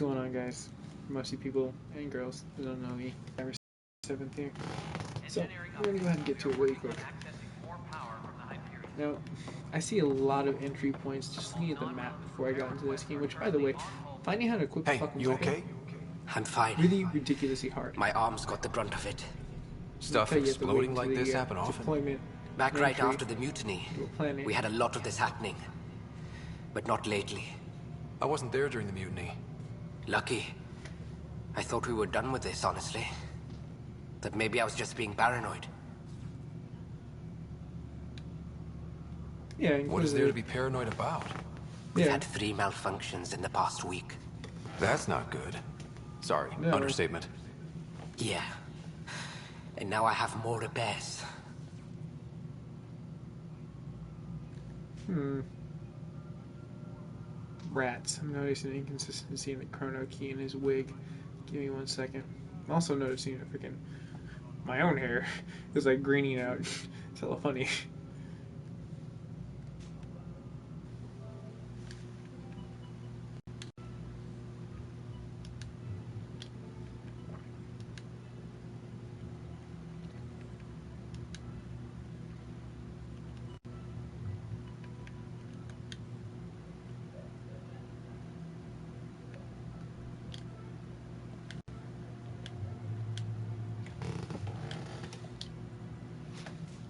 going on, guys? Mostly people and girls who don't know me. Ever 7th here. So, we're going to go ahead and get to it really quick. Now, I see a lot of entry points just looking at the map before I got into this game, which, by the way, finding how to equip the fucking you okay? I'm fine. really ridiculously hard. My arms got the brunt of it. Stuff exploding like this happen often? Deployment, Back right after the mutiny, we had a lot of this happening. But not lately. I wasn't there during the mutiny. Lucky. I thought we were done with this, honestly. That maybe I was just being paranoid. Yeah, what is there to be paranoid about? We've had 3 malfunctions in the past week. That's not good. Sorry, No. understatement. Yeah. And now I have more repairs. Rats. I'm noticing inconsistency in the chrono key in his wig. Give me 1 second. I'm also noticing that freaking my own hair is like greening out. It's hella funny.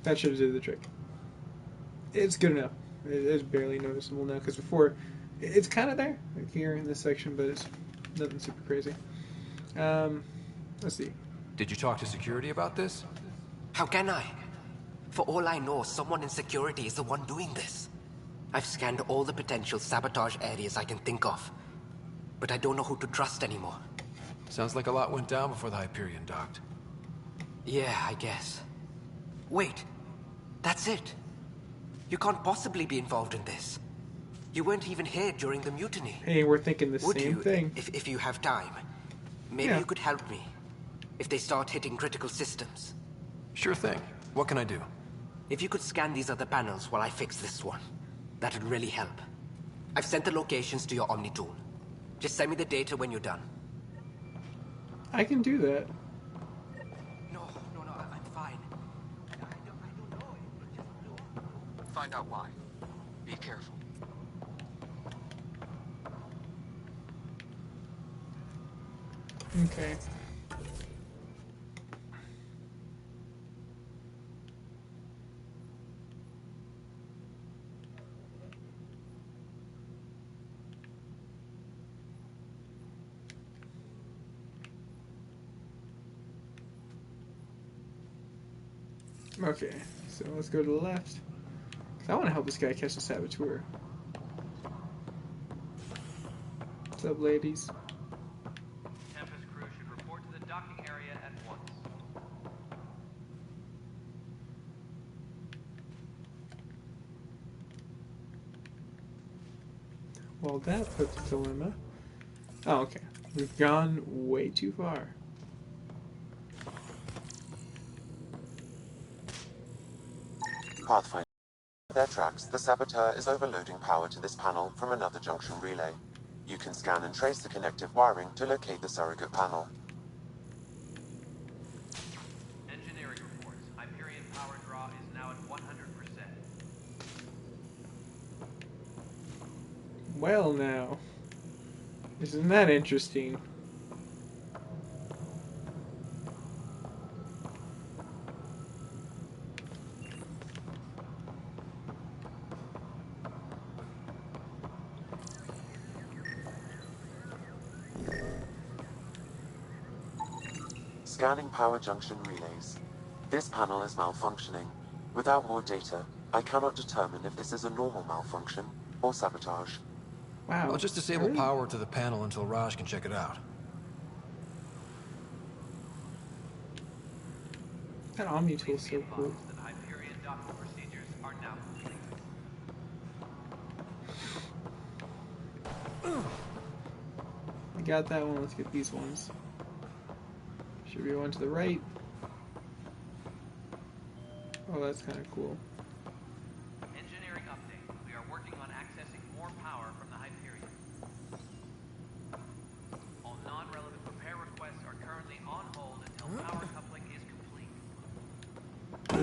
That should have did the trick. It's good enough. It's barely noticeable now, because before, it's kind of there, like here in this section, but it's nothing super crazy. Let's see. Did you talk to security about this? How can I? For all I know, someone in security is the one doing this. I've scanned all the potential sabotage areas I can think of. But I don't know who to trust anymore. Sounds like a lot went down before the Hyperion docked. Yeah, I guess. Wait. That's it. You can't possibly be involved in this. You weren't even here during the mutiny. Hey, we're thinking the same thing. If you have time, maybe you could help me. If they start hitting critical systems. Sure thing. What can I do? If you could scan these other panels while I fix this one, that would really help. I've sent the locations to your Omni tool. Just send me the data when you're done. I can do that. No, I'm fine. I don't know. Find out why. Be careful. Okay. Okay, so let's go to the left. I want to help this guy catch the saboteur. What's up, ladies? Tempest crew should report to the docking area at once. Well, that puts a dilemma. Oh, okay. We've gone way too far. Pathfinder. Their tracks, the saboteur is overloading power to this panel from another junction relay. You can scan and trace the connective wiring to locate the surrogate panel. Engineering reports. Hyperion power draw is now at 100%. Well, now. Isn't that interesting? Scanning power junction relays. This panel is malfunctioning. Without more data, I cannot determine if this is a normal malfunction or sabotage. Wow. I'll just disable power to the panel until Raj can check it out. That Omni tool is so cool. The Hyperion docking procedures are now complete. I got that one. Let's get these ones. Should be one to the right. Oh, that's kind of cool. Engineering update. We are working on accessing more power from the Hyperion.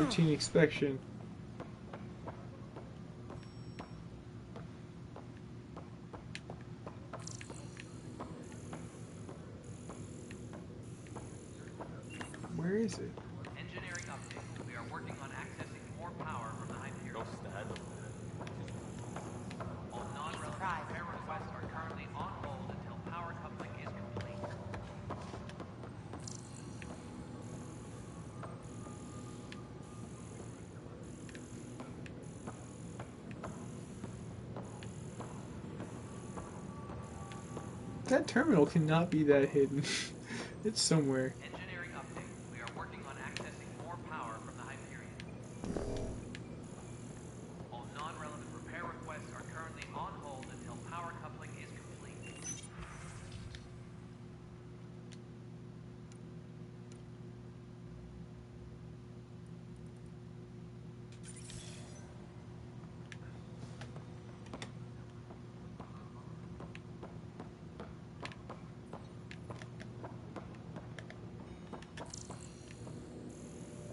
Routine inspection. Where is it? Engineering update. We are working on accessing more power from the Hyperion. All non-relevant repair requests are currently on hold until power coupling is complete. That terminal cannot be that hidden. It's somewhere. Engineering update. We are working on accessing more power from the Hyperion. All non-relevant repair requests are currently on hold until power coupling is complete.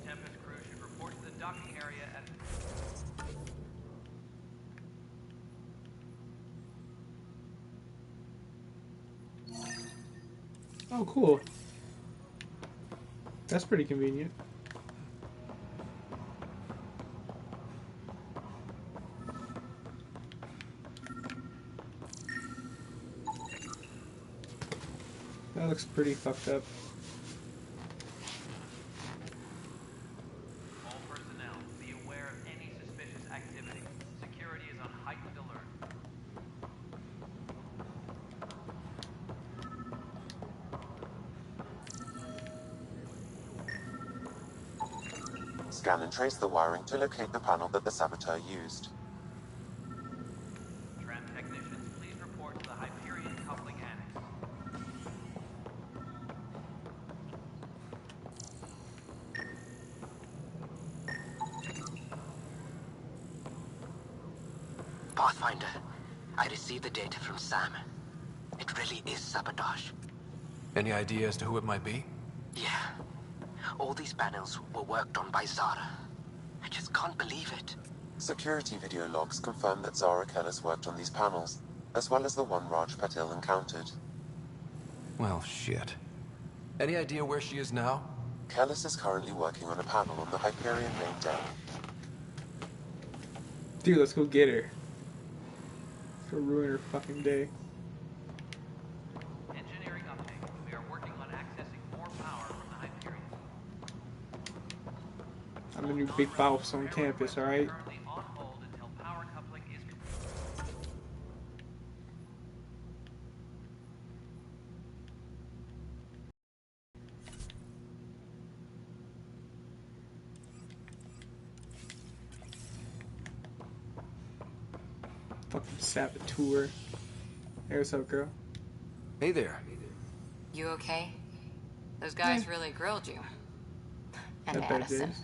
Tempest crew should report to the docking area at Oh, cool. That's pretty convenient. That looks pretty fucked up. all personnel. Be aware of any suspicious activity. Security is on heightened alert. Scan and trace the wiring to locate the panel that the saboteur used. Tram technicians, please report to the Hyperion coupling annex. Pathfinder, I received the data from Sam. It really is sabotage. Any idea as to who it might be? Yeah. All these panels were worked on by Zara. I just can't believe it. Security video logs confirm that Zara Kellis worked on these panels, as well as the one Raj Patil encountered. Well, shit. Any idea where she is now? Kellis is currently working on a panel on the Hyperion main deck. Dude, let's go get her. Let's go ruin her fucking day. Engineering update. We are working on accessing more power from the Hyperion. I'm the new big boss on campus, alright? Currently on hold until power coupling is complete. Fucking saboteur. Hey, what's up, girl? Hey there. You okay? Those guys really grilled you. And That bad Addison. days.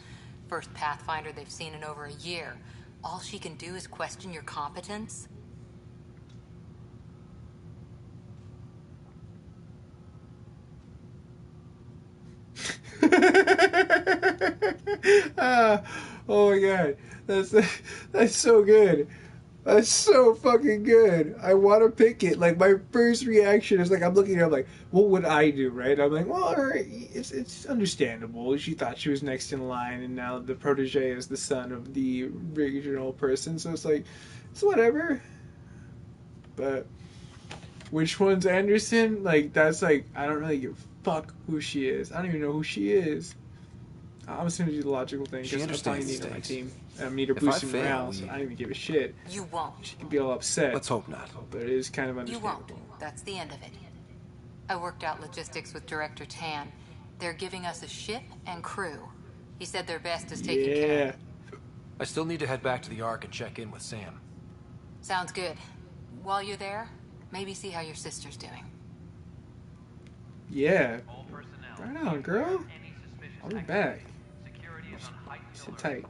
First Pathfinder they've seen in over a year. All she can do is question your competence? Oh my god, that's so good. That's so fucking good. I want to pick it. Like, my first reaction is like, I'm looking at it, I'm like, what would I do, right? I'm like, well, alright, it's understandable. She thought she was next in line, and now the protege is the son of the regional person, so it's like, it's whatever. But which one's Anderson? Like, that's like, I don't really give a fuck who she is. I don't even know who she is. I'm just gonna do the logical thing She because I probably understands need her on my stakes. team. I need her If I boosting fail, morale, so I don't even give a shit. You won't. She can be all upset. Let's hope not. But it is kind of You understandable. won't. That's the end of it. I worked out logistics with Director Tan. They're giving us a ship and crew. He said their best is taken care Yeah. of. I still need to head back to the Ark and check in with Sam. Sounds good. While you're there, maybe see how your sister's doing. Yeah. All personnel. Right on, girl. Any suspicious I'll be activity. back. Security is on heightened Sit alert. tight.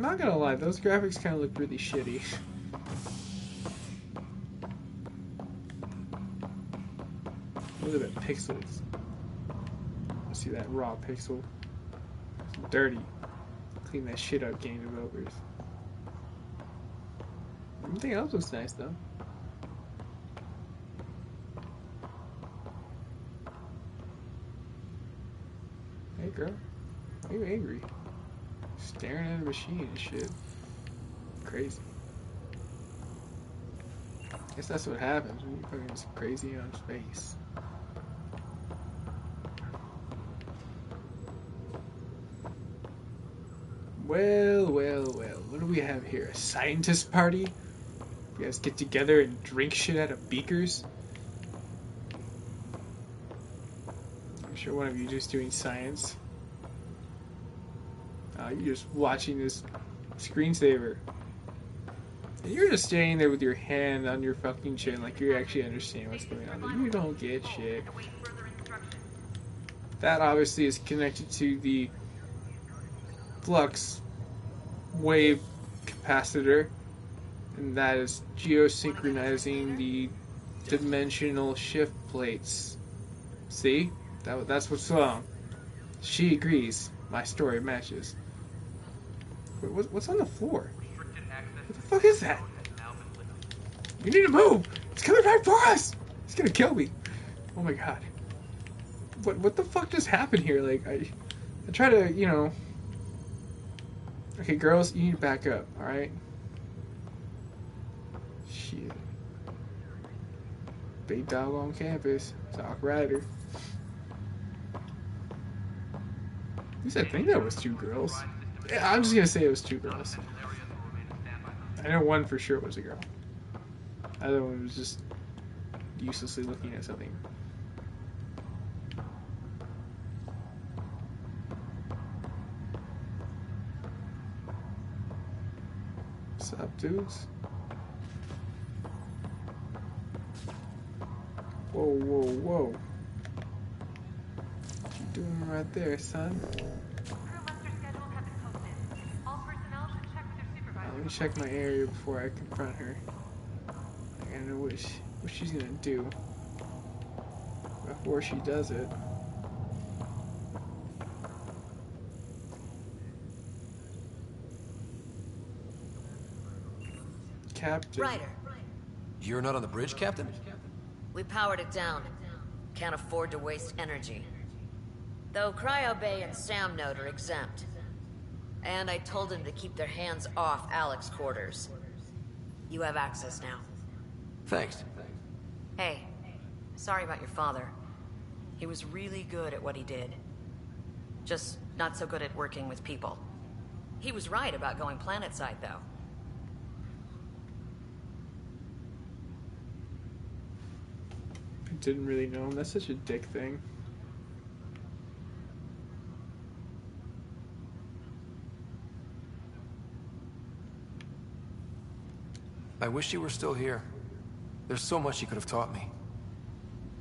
not gonna lie, those graphics kind of look really shitty. Look at that pixels. See that raw pixel? It's dirty. Clean that shit up, game developers. Everything else looks nice though. Hey girl, why are you angry? Staring at a machine and shit. Crazy. Guess that's what happens when you fucking just crazy on space. Well, well, well. What do we have here? A scientist party? You guys get together and drink shit out of beakers? I'm sure one of you just doing science. You're just watching this screensaver. And you're just standing there with your hand on your fucking chin like you actually understand what's going on. You don't get shit. That obviously is connected to the flux wave capacitor, and that is geosynchronizing the dimensional shift plates. See? That's what's wrong. She agrees. My story matches. Wait, what's on the floor? What the fuck is that? You need to move! It's coming right for us! It's gonna kill me. Oh my god. What the fuck just happened here? Like, I try to, you know... Okay, girls, you need to back up, alright? Shit. Big dog on campus. Talk rider. At least I think that was 2 girls. Yeah, I'm just gonna say it was 2 girls. I know one for sure was a girl. The other one was just uselessly looking at something. What's up, dudes? Whoa, whoa, whoa. What you doing right there, son? Let me check my area before I confront her. I gotta know what she's gonna do before she does it. Captain. Ryder. You're not on the bridge, Captain? We powered it down. Can't afford to waste energy. Though Cryo Bay and Sam Node are exempt. And I told them to keep their hands off Alec's quarters. You have access now. Thanks. Hey, sorry about your father. He was really good at what he did. Just not so good at working with people. He was right about going planetside, though. I didn't really know him. That's such a dick thing. I wish you were still here. There's so much you could have taught me.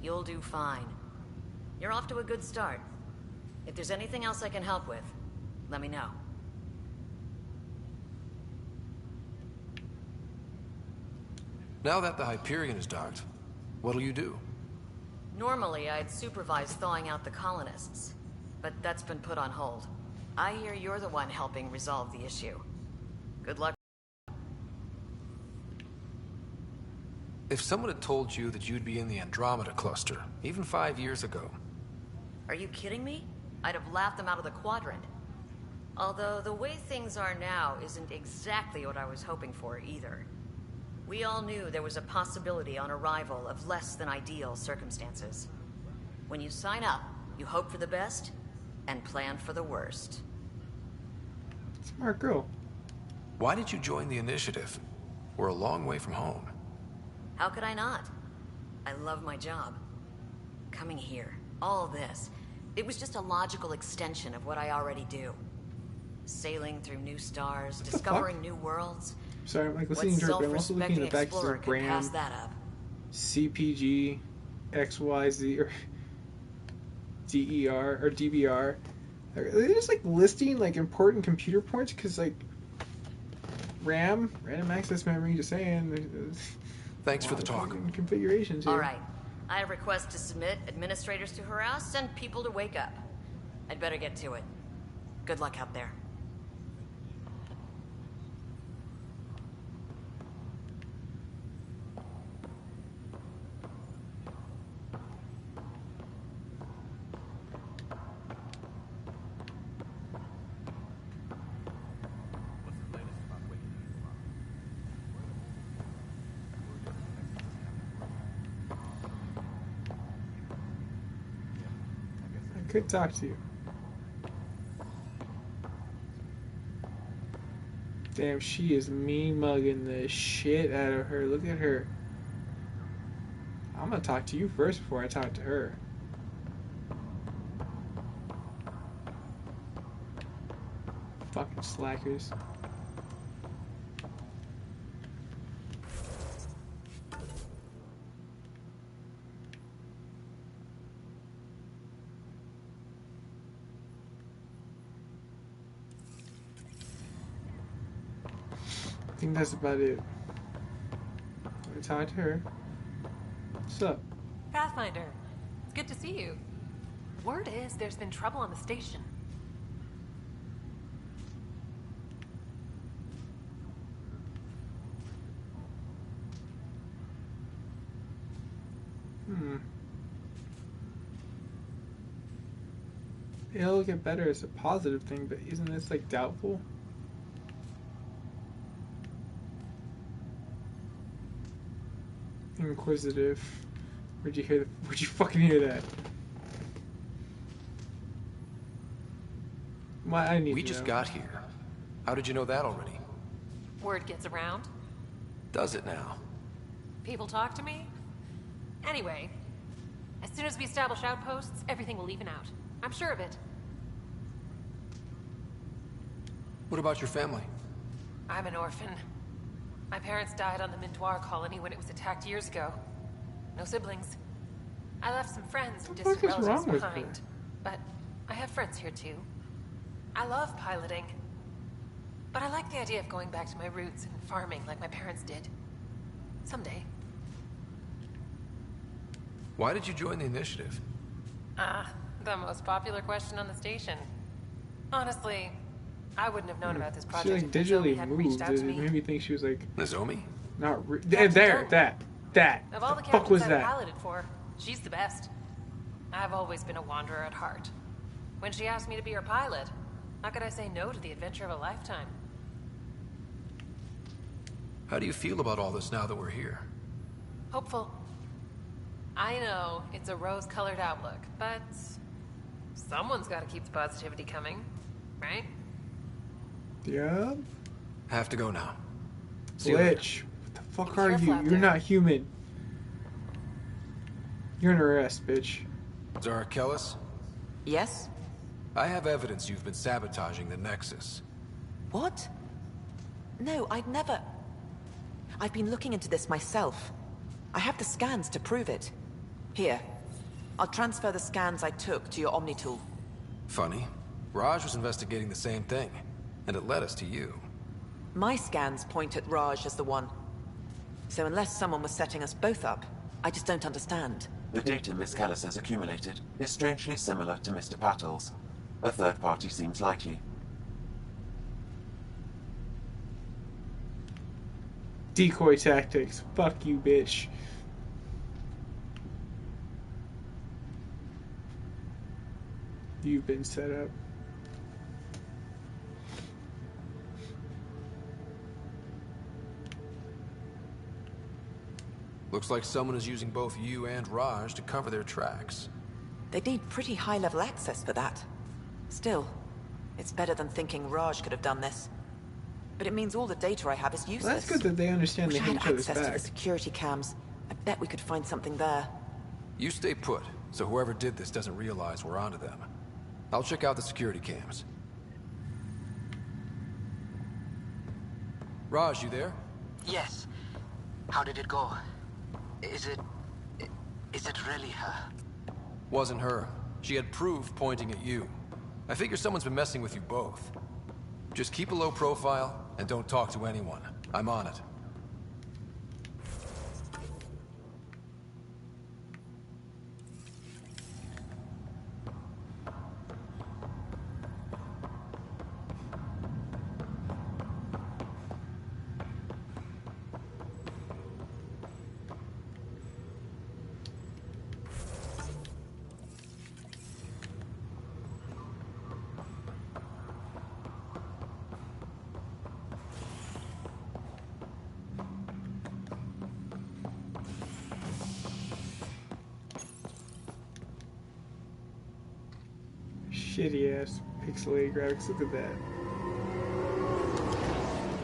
You'll do fine. You're off to a good start. If there's anything else I can help with, let me know. Now that the Hyperion is docked, what'll you do? Normally, I'd supervise thawing out the colonists, but that's been put on hold. I hear you're the one helping resolve the issue. Good luck. If someone had told you that you'd be in the Andromeda cluster, even 5 years ago... Are you kidding me? I'd have laughed them out of the quadrant. Although the way things are now isn't exactly what I was hoping for either. We all knew there was a possibility on arrival of less than ideal circumstances. When you sign up, you hope for the best and plan for the worst. Smart girl. Why did you join the initiative? We're a long way from home. How could I not? I love my job. Coming here, all this, it was just a logical extension of what I already do. Sailing through new stars, discovering new worlds. Sorry, I'm like listening to her, but I'm also looking at the back of the RAM, CPG, XYZ, or DER, or DBR. They're just like listing like important computer points, because like, RAM, random access memory. Just saying. There's Thanks a for lot the of talk. fucking configurations here. All right. I have requests to submit, administrators to harass, and people to wake up. I'd better get to it. Good luck out there. I could talk to you. Damn, she is mean mugging the shit out of her. Look at her. I'm gonna talk to you first before I talk to her. Fucking slackers. I think that's about it. I'm gonna talk to her. What's up? Pathfinder, it's good to see you. Word is there's been trouble on the station. It'll get better as a positive thing, but isn't this like doubtful? Inquisitive. Where'd you hear? Where'd you fucking hear that? Well, I need We to just know. got here. How did you know that already? Word gets around. Does it now? People talk to me. Anyway, as soon as we establish outposts, everything will even out. I'm sure of it. What about your family? I'm an orphan. My parents died on the Mindoir colony when it was attacked years ago. No siblings. I left some friends and What the distant fuck is relatives wrong with her? behind. But I have friends here too. I love piloting. But I like the idea of going back to my roots and farming like my parents did. Someday. Why did you join the initiative? The most popular question on the station. Honestly, I wouldn't have known about this She project like if Zoe digitally hadn't reached moved. out It to me. made me think she was like Nozomi? not. Captain There, Zoe. that. Of all the The fuck captains was I've that? piloted for, she's the best. I've always been a wanderer at heart. When she asked me to be her pilot, how could I say no to the adventure of a lifetime? How do you feel about all this now that we're here? Hopeful. I know it's a rose-colored outlook, but someone's got to keep the positivity coming, right? Yeah. Have to go now. See you later. Glitch. What the fuck Be are careful you? out You're there. not human. You're under arrest, bitch. Zara Kellis, Yes? I have evidence you've been sabotaging the Nexus. What? No, I'd never... I've been looking into this myself. I have the scans to prove it. Here. I'll transfer the scans I took to your Omni tool. Funny. Raj was investigating the same thing, and it led us to you. My scans point at Raj as the one. So unless someone was setting us both up, I just don't understand. The data Miss Kellis has accumulated is strangely similar to Mr. Patel's. A third party seems likely. Decoy tactics. Fuck you, bitch. You've been set up. Looks like someone is using both you and Raj to cover their tracks. They'd need pretty high-level access for that. Still, it's better than thinking Raj could have done this. But it means all the data I have is useless. Well, that's good that they understand Wish they I hate had each other's access to back. the security cams. I bet we could find something there. You stay put, so whoever did this doesn't realize we're onto them. I'll check out the security cams. Raj, you there? Yes. How did it go? Is it really her? Wasn't her. She had proof pointing at you. I figure someone's been messing with you both. Just keep a low profile, And don't talk to anyone. I'm on it. Shitty ass pixelated graphics. Look at that.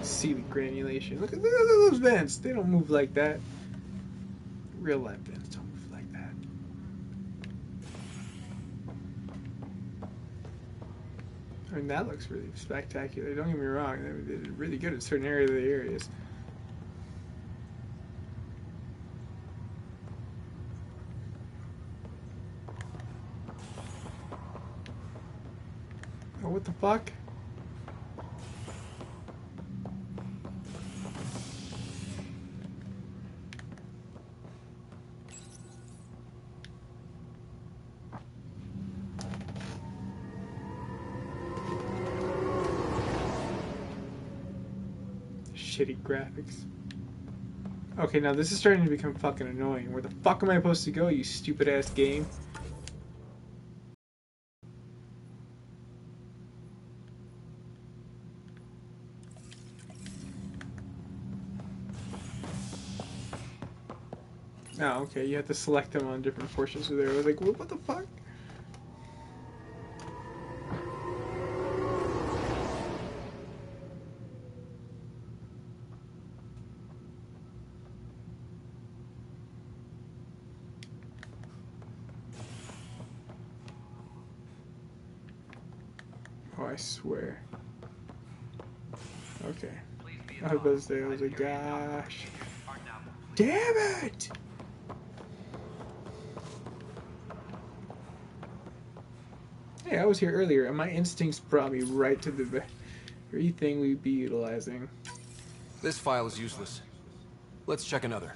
See the granulation. Look at those vents. They don't move like that. Real life vents don't move like that. I mean, that looks really spectacular. Don't get me wrong. They did really good in certain areas. Oh, what the fuck? Shitty graphics. Okay, now this is starting to become fucking annoying. Where the fuck am I supposed to go, you stupid ass game? Oh, okay, you have to select them on different portions of there. I was like, what the fuck? Oh, I swear. Okay. I was about to say, I was like, gosh. Damn it! Hey, I was here earlier, and my instincts brought me right to the very thing we'd be utilizing. This file is useless. Let's check another.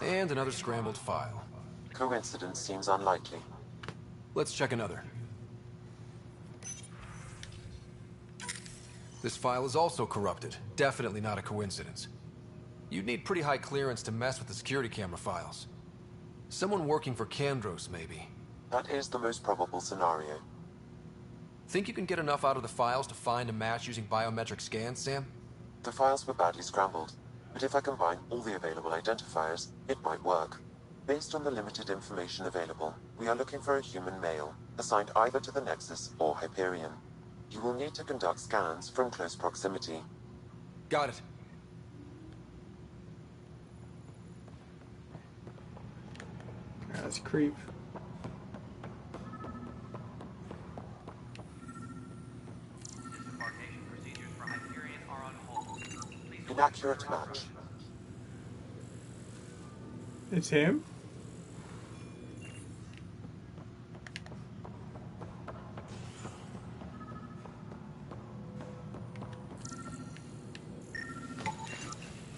And another scrambled file. Coincidence seems unlikely. Let's check another. This file is also corrupted. Definitely not a coincidence. You'd need pretty high clearance to mess with the security camera files. Someone working for Kandros, maybe. That is the most probable scenario. Think you can get enough out of the files to find a match using biometric scans, Sam? The files were badly scrambled, but if I combine all the available identifiers, it might work. Based on the limited information available, we are looking for a human male, assigned either to the Nexus or Hyperion. You will need to conduct scans from close proximity. Got it. That's creep. Disembarkation procedures for Hyperion are on hold. Please Inaccurate match. It's him?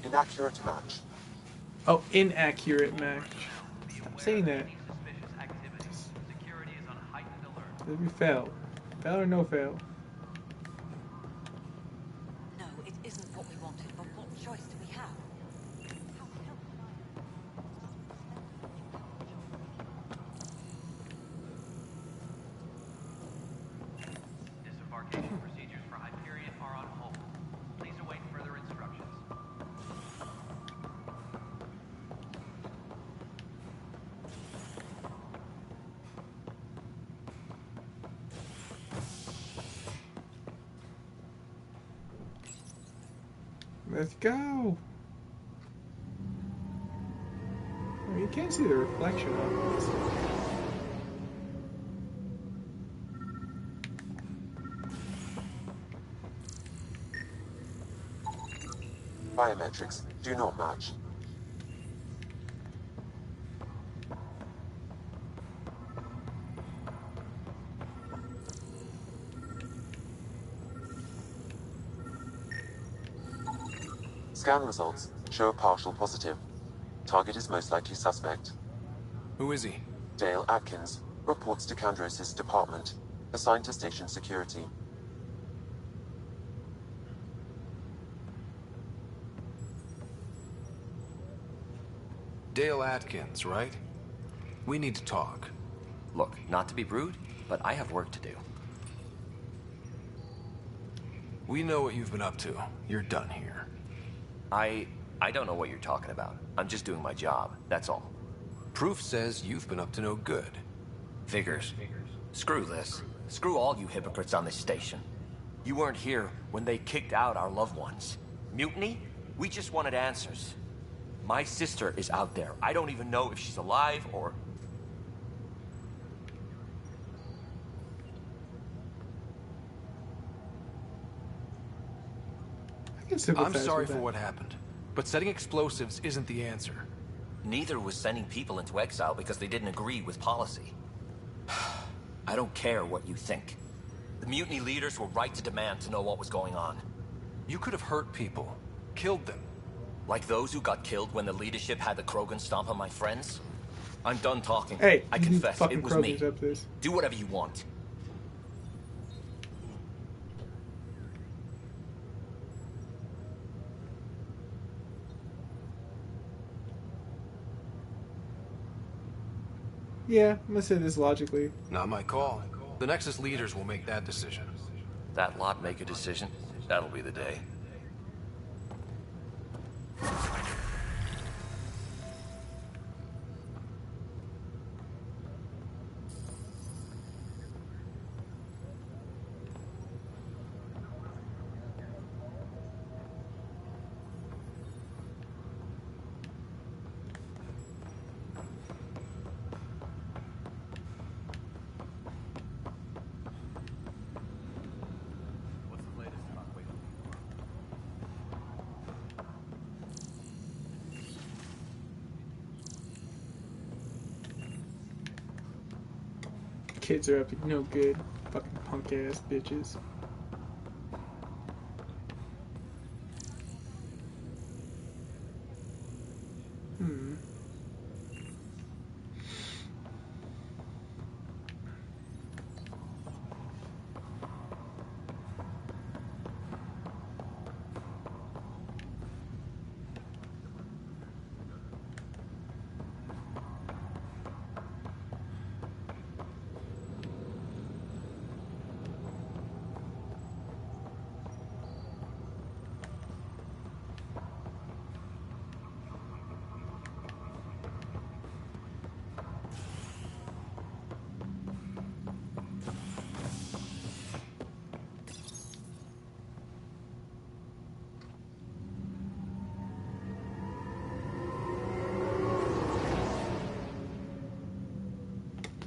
Inaccurate match. Oh, inaccurate match. Stop saying that. suspicious activity. Security is on heightened alert. Did we fail? Fail or no fail? No, it isn't what we wanted, but what choice do we have? Disembarkation procedures for Hyperion are on hold. Please await further instructions. Let's go. Oh, you can't see the reflection of this. Biometrics do not match. Scan results show a partial positive. Target is most likely suspect. Who is he? Dale Atkins reports to Kandros' department, assigned to station security. Dale Atkins, right? We need to talk. Look, not to be rude, but I have work to do. We know what you've been up to. You're done here. I don't know what you're talking about. I'm just doing my job, that's all. Proof says you've been up to no good. Figures. Screw this. Screw all you hypocrites on this station. You weren't here when they kicked out our loved ones. Mutiny? We just wanted answers. My sister is out there. I don't even know if she's alive or... I'm sorry for what happened, but setting explosives isn't the answer. Neither was sending people into exile because they didn't agree with policy. I don't care what you think. The mutiny leaders were right to demand to know what was going on. You could have hurt people, killed them. Like those who got killed when the leadership had the Krogan stomp on my friends? I'm done talking. Hey, I confess, it was me. Up this. Do whatever you want. Yeah, I'm gonna say this logically. Not my call. The Nexus leaders will make that decision. That lot make a decision? That'll be the day. Kids are up to no good. Fucking punk ass bitches.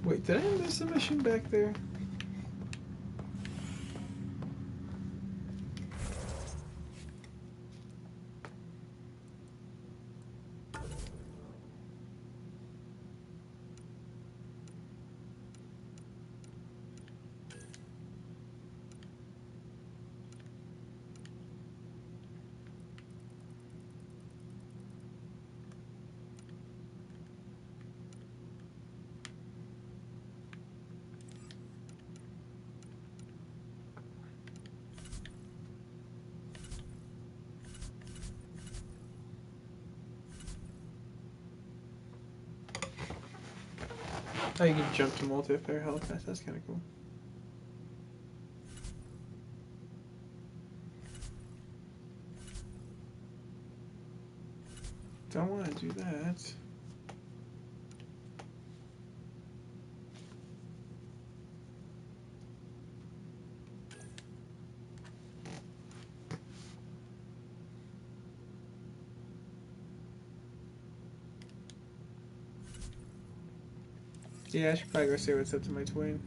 Wait, did I miss a mission back there? Oh, you can jump to multi-player helicopter. That's kind of cool. Don't want to do that. Yeah, I should probably go say what's up to my twin.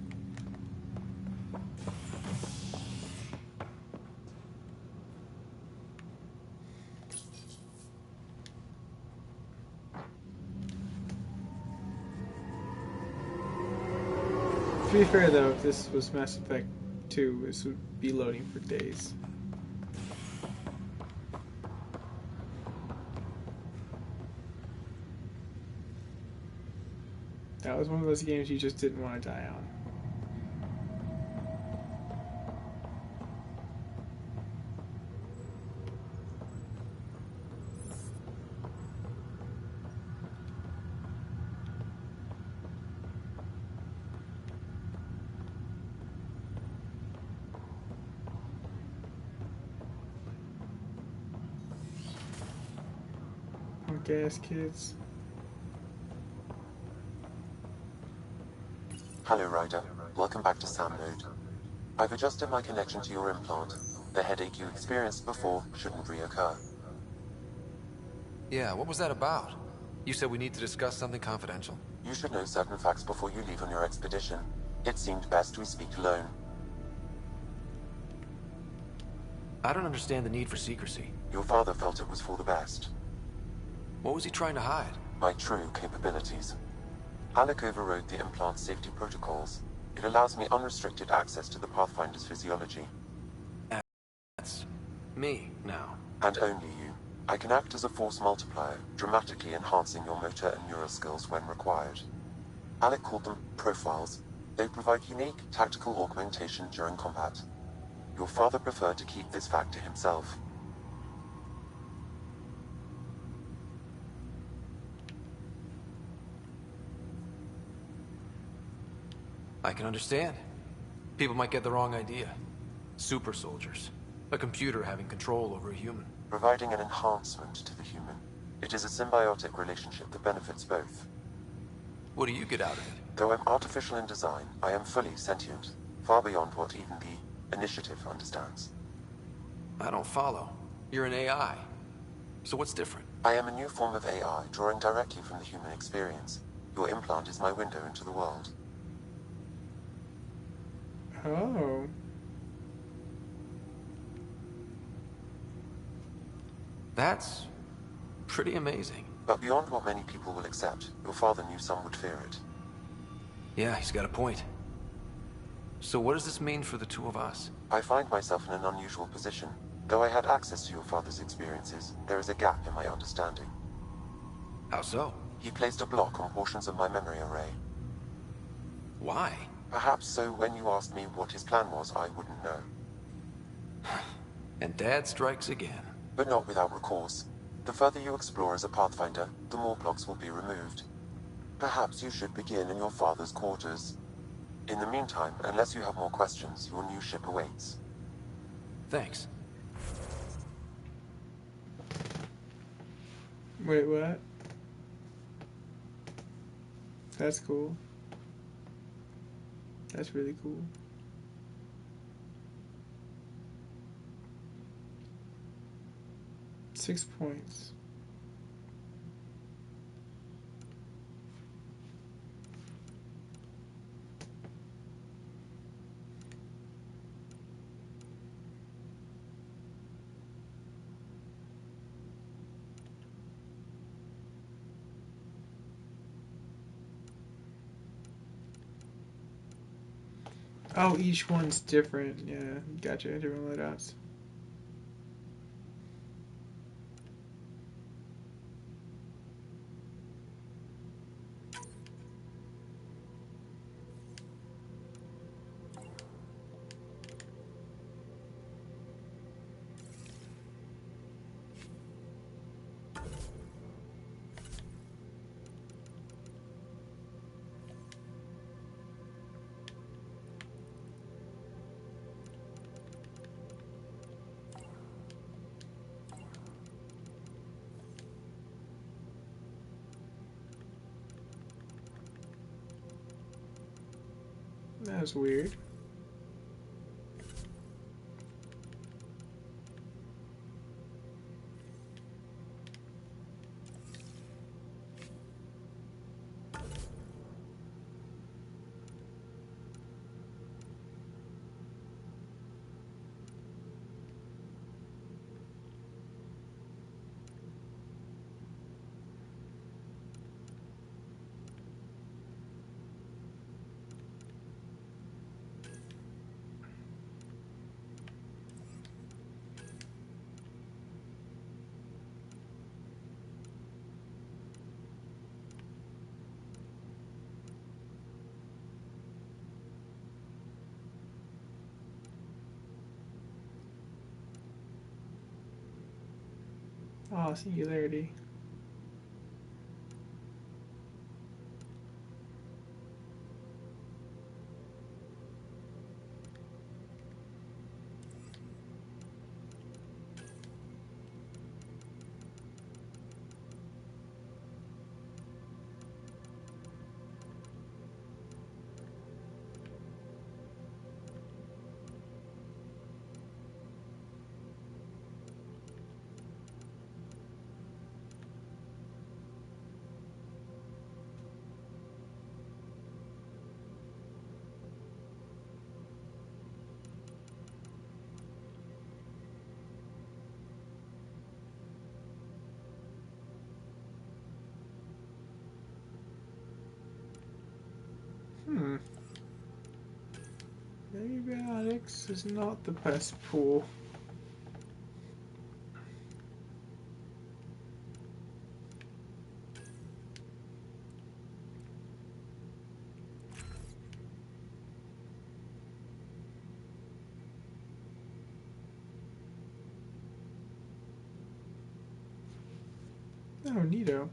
To be fair, though, if this was Mass Effect 2, this would be loading for days. That was one of those games you just didn't want to die on. Punk ass kids. Hello, Ryder. Welcome back to Sam Node. I've adjusted my connection to your implant. The headache you experienced before shouldn't reoccur. Yeah, what was that about? You said we need to discuss something confidential. You should know certain facts before you leave on your expedition. It seemed best we speak alone. I don't understand the need for secrecy. Your father felt it was for the best. What was he trying to hide? My true capabilities. Alec overrode the implant safety protocols. It allows me unrestricted access to the Pathfinder's physiology. That's me now. And only you. I can act as a force multiplier, dramatically enhancing your motor and neural skills when required. Alec called them profiles. They provide unique tactical augmentation during combat. Your father preferred to keep this fact to himself. I can understand. People might get the wrong idea. Super soldiers. A computer having control over a human. Providing an enhancement to the human. It is a symbiotic relationship that benefits both. What do you get out of it? Though I'm artificial in design, I am fully sentient, far beyond what even the Initiative understands. I don't follow. You're an AI. So what's different? I am a new form of AI, drawing directly from the human experience. Your implant is my window into the world. Oh. That's pretty amazing. But beyond what many people will accept, your father knew some would fear it. Yeah, he's got a point. So what does this mean for the two of us? I find myself in an unusual position. Though I had access to your father's experiences, there is a gap in my understanding. How so? He placed a block on portions of my memory array. Why? Perhaps so when you asked me what his plan was, I wouldn't know. And Dad strikes again. But not without recourse. The further you explore as a Pathfinder, the more blocks will be removed. Perhaps you should begin in your father's quarters. In the meantime, unless you have more questions, your new ship awaits. Thanks. Wait, what? That's cool. That's really cool. Six points. Oh, each one's different. Yeah, gotcha. Different loadouts. That's weird. Oh, singularity. Antibiotics is not the best pool. Oh, neato.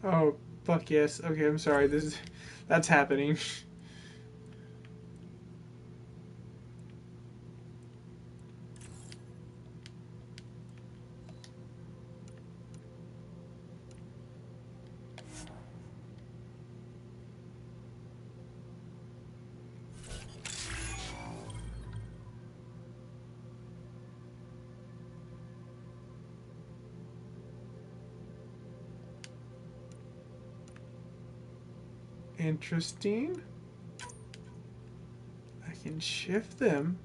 Oh, fuck yes. Okay, I'm sorry. That's happening. Interesting. I can shift them.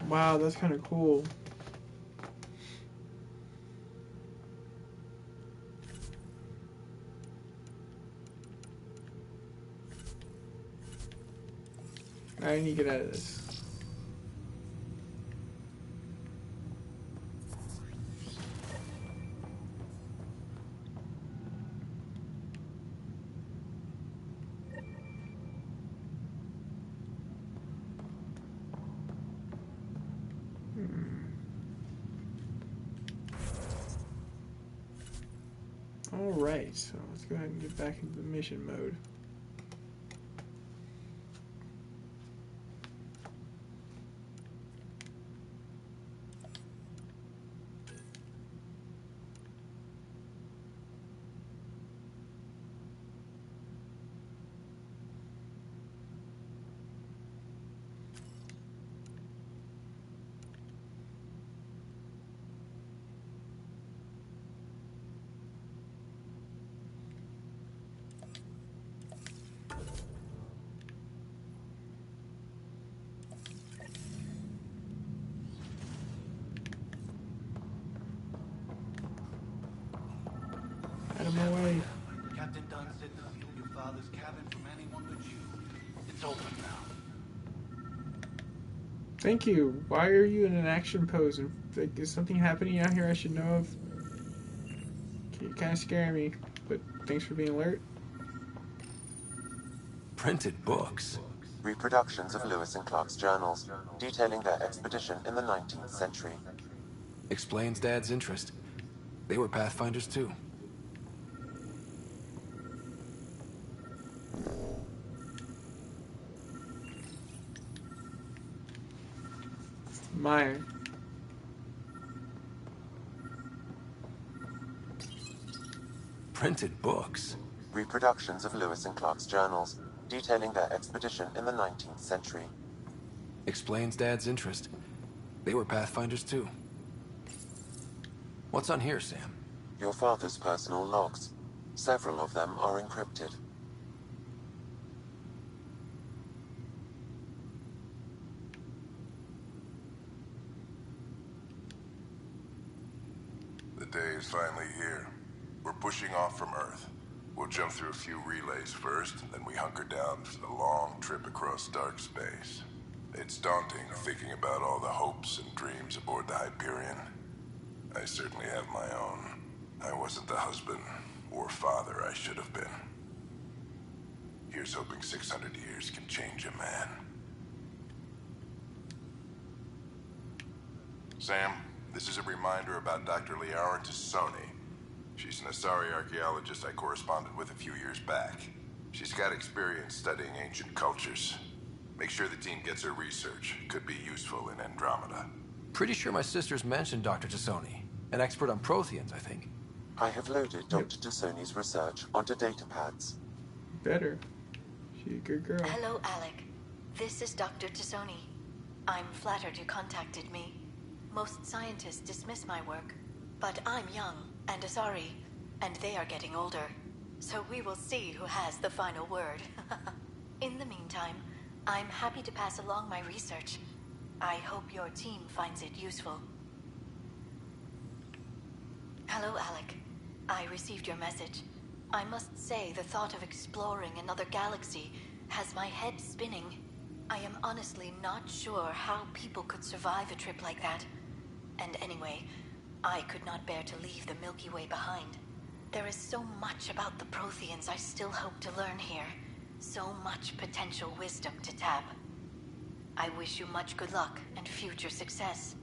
Wow, that's kind of cool. I need to get out of this. Alright, so let's go ahead and get back into the mission mode. Out of my way. Captain Dunn said to seal your father's cabin from anyone but you. It's open now. Thank you. Why are you in an action pose? And like, is something happening out here I should know of? You're kind of scaring me, but thanks for being alert. Printed books. Reproductions of Lewis and Clark's journals, detailing their expedition in the 19th century. Explains Dad's interest. They were Pathfinders too. Mine. Printed books. Reproductions of Lewis and Clark's journals, detailing their expedition in the 19th century. Explains Dad's interest. They were Pathfinders too. What's on here, Sam? Your father's personal logs. Several of them are encrypted. The day is finally here. We're pushing off from Earth. We'll jump through a few relays first, and then we hunker down for the long trip across dark space. It's daunting thinking about all the hopes and dreams aboard the Hyperion. I certainly have my own. I wasn't the husband or father I should have been. Here's hoping 600 years can change a man. Sam, this is a reminder about Dr. Liara Tassoni. She's an Asari archaeologist I corresponded with a few years back. She's got experience studying ancient cultures. Make sure the team gets her research. Could be useful in Andromeda. Pretty sure my sister's mentioned Dr. Tassoni. An expert on Protheans, I think. I have loaded Dr. Tassoni's research onto datapads. Better. She's a good girl. Hello, Alec. This is Dr. Tassoni. I'm flattered you contacted me. Most scientists dismiss my work, but I'm young and Asari, and they are getting older. So we will see who has the final word. In the meantime, I'm happy to pass along my research. I hope your team finds it useful. Hello, Alec. I received your message. I must say the thought of exploring another galaxy has my head spinning. I am honestly not sure how people could survive a trip like that. And anyway, I could not bear to leave the Milky Way behind. There is so much about the Protheans I still hope to learn here. So much potential wisdom to tap. I wish you much good luck and future success.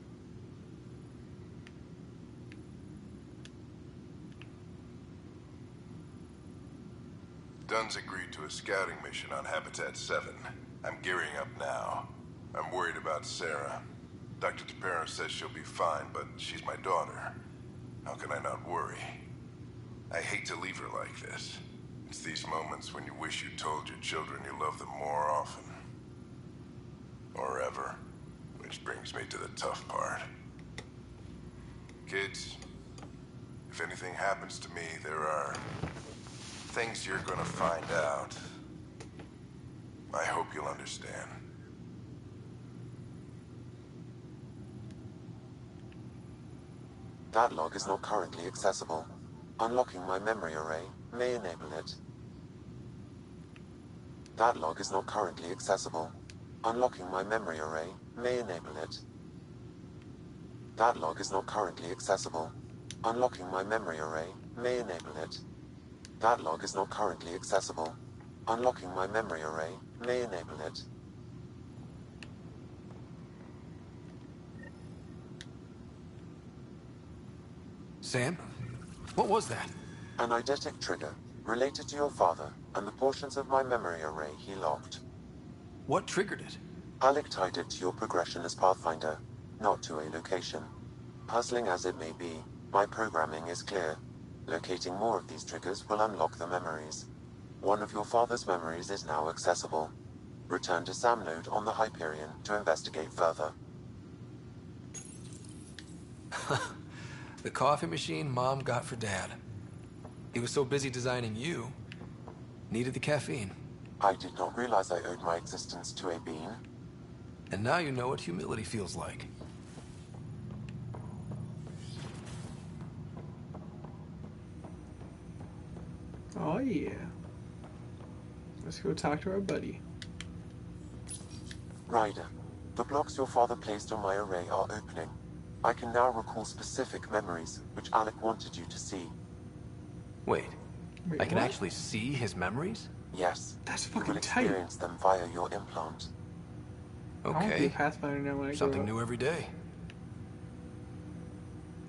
Dunn's agreed to a scouting mission on Habitat 7. I'm gearing up now. I'm worried about Sarah. Dr. Tapero says she'll be fine, but she's my daughter. How can I not worry? I hate to leave her like this. It's these moments when you wish you told your children you love them more often. Or ever. Which brings me to the tough part. Kids, if anything happens to me, there are things you're gonna find out. I hope you'll understand. That log is not currently accessible. Unlocking my memory array may enable it. That log is not currently accessible. Unlocking my memory array may enable it. That log is not currently accessible. Unlocking my memory array may enable it. That log is not currently accessible. Unlocking my memory array may enable it. Sam? What was that? An eidetic trigger related to your father and the portions of my memory array he locked. What triggered it? Alec tied it to your progression as Pathfinder, not to a location. Puzzling as it may be, my programming is clear. Locating more of these triggers will unlock the memories. One of your father's memories is now accessible. Return to Sam Node on the Hyperion to investigate further. The coffee machine Mom got for Dad. He was so busy designing you, needed the caffeine. I did not realize I owed my existence to a bean. And now you know what humility feels like. Oh yeah. Let's go talk to our buddy. Ryder, the blocks your father placed on my array are opening. I can now recall specific memories, which Alec wanted you to see. Wait, I can what? actually see his memories? Yes. That's You fucking will tight. experience them via your implant. I want to be Okay, a Pathfinder now when I something grow up. new every day.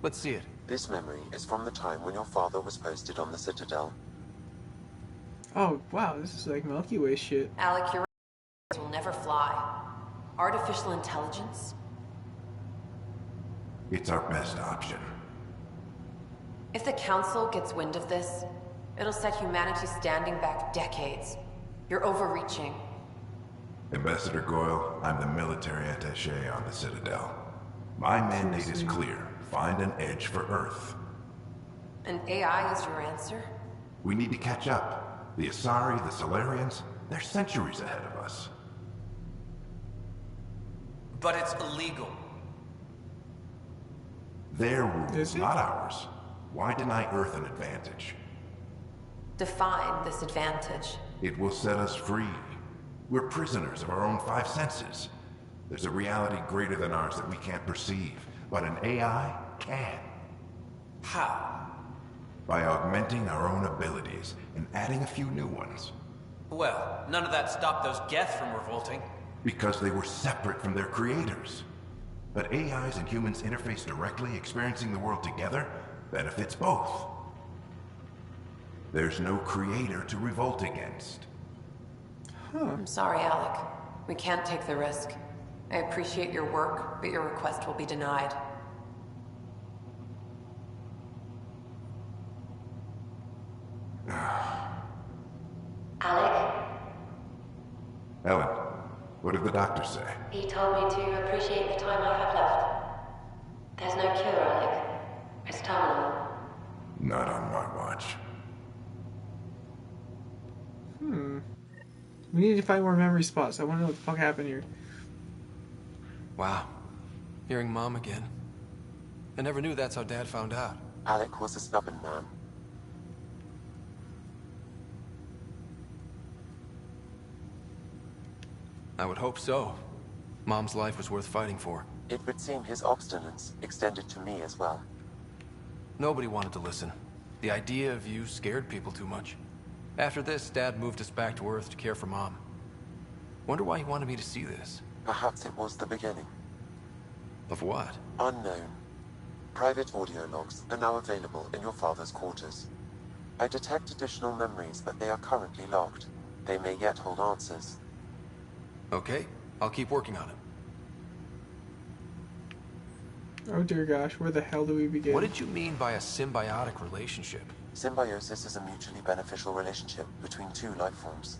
Let's see it. This memory is from the time when your father was posted on the Citadel. Oh wow, this is like Milky Way shit. Alec, your will never fly. Artificial intelligence? It's our best option. If the Council gets wind of this, it'll set humanity standing back decades. You're overreaching. Ambassador Goyle, I'm the military attaché on the Citadel. My mandate is clear. Find an edge for Earth. And AI is your answer? We need to catch up. The Asari, the Solarians, they're centuries ahead of us. But it's illegal. Their rules, not ours. Why deny Earth an advantage? Define this advantage. It will set us free. We're prisoners of our own five senses. There's a reality greater than ours that we can't perceive, but an AI can. How? By augmenting our own abilities and adding a few new ones. Well, none of that stopped those Geth from revolting. Because they were separate from their creators. But AIs and humans interface directly, experiencing the world together, benefits both. There's no creator to revolt against. I'm sorry, Alec. We can't take the risk. I appreciate your work, but your request will be denied. Alec, Ellen, what did the doctor say? he told me to appreciate the time I have left. There's no cure, Alec. It's terminal. Not on my watch. We need to find more memory spots. I want to know what the fuck happened here. Wow. Hearing Mom again. I never knew that's how Dad found out. Alec was a stubborn man. I would hope so. Mom's life was worth fighting for. It would seem his obstinance extended to me as well. Nobody wanted to listen. The idea of you scared people too much. After this, Dad moved us back to Earth to care for Mom. Wonder why he wanted me to see this. Perhaps it was the beginning. Of what? Unknown. Private audio logs are now available in your father's quarters. I detect additional memories, but they are currently locked. They may yet hold answers. Okay, I'll keep working on it. Oh dear gosh, where the hell do we begin? What did you mean by a symbiotic relationship? Symbiosis is a mutually beneficial relationship between two life forms.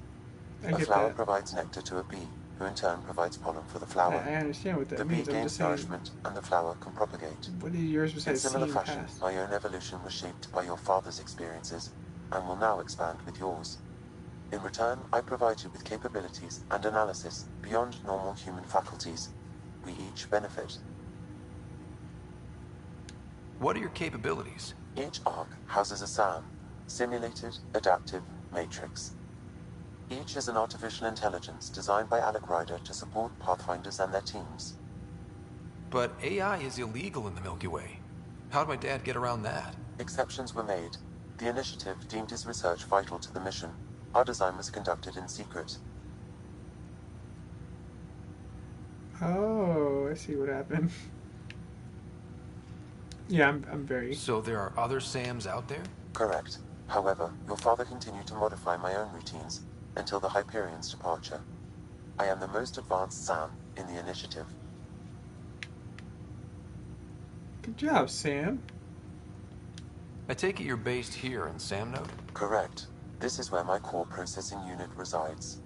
I A get flower that. provides nectar to a bee, who in turn provides pollen for the flower. I understand what that the means. bee I'm gains just saying, nourishment, and the flower can propagate. what did yours In besides similar seeing fashion, past? my own evolution was shaped by your father's experiences, and will now expand with yours. In return, I provide you with capabilities and analysis beyond normal human faculties. We each benefit. What are your capabilities? Each arc houses a SAM, Simulated Adaptive Matrix. Each is an artificial intelligence designed by Alec Ryder to support Pathfinders and their teams. But AI is illegal in the Milky Way. How'd my dad get around that? Exceptions were made. The initiative deemed his research vital to the mission. Our design was conducted in secret. Oh, I see what happened. Yeah, I'm very... So there are other Sams out there? Correct. However, your father continued to modify my own routines until the Hyperion's departure. I am the most advanced Sam in the initiative. Good job, Sam. I take it you're based here in Samnode? Correct. This is where my core processing unit resides.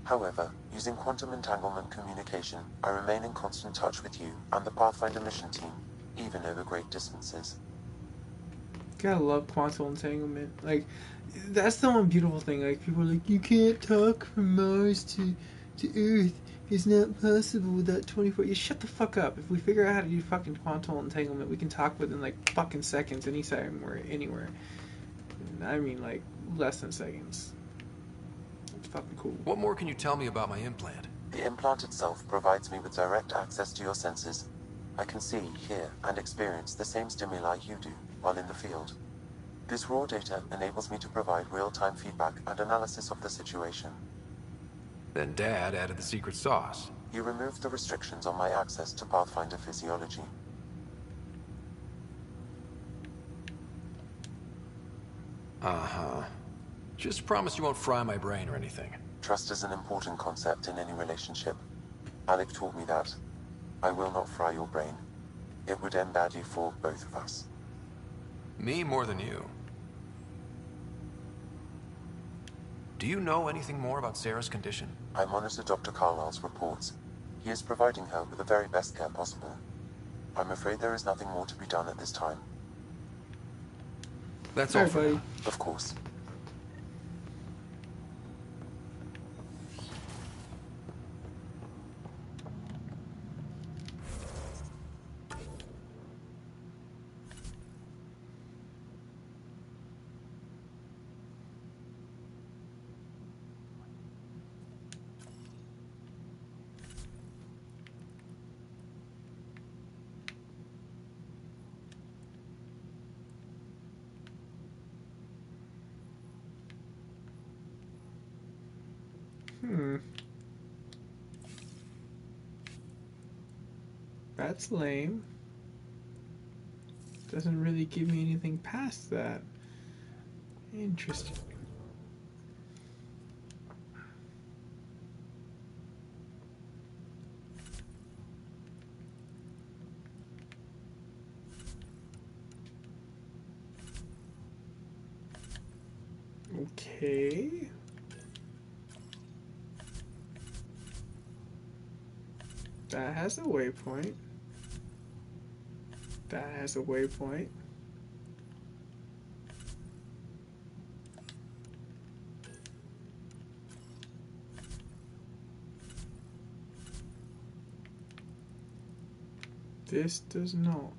However, using quantum entanglement communication, I remain in constant touch with you and the Pathfinder mission team, even over great distances. Gotta love quantum entanglement. Like, that's the one beautiful thing. Like, people are like, you can't talk from Mars to Earth. It's not possible without 24... You shut the fuck up. If we figure out how to do fucking quantum entanglement, we can talk within, like, fucking seconds anytime or anywhere. I mean, like, less than seconds. It's fucking cool. What more can you tell me about my implant? The implant itself provides me with direct access to your senses. I can see, hear, and experience the same stimuli you do while in the field. This raw data enables me to provide real-time feedback and analysis of the situation. Then Dad added the secret sauce. He removed the restrictions on my access to Pathfinder physiology. Uh-huh. Just promise you won't fry my brain or anything. Trust is an important concept in any relationship. Alec taught me that. I will not fry your brain. It would end badly for both of us. Me more than you. Do you know anything more about Sarah's condition? I monitor Dr. Carlisle's reports. He is providing her with the very best care possible. I'm afraid there is nothing more to be done at this time. That's all for buddy. now. Of course. That's lame. Doesn't really give me anything past that. Interesting. Okay. That has a waypoint. That has a waypoint. This does not.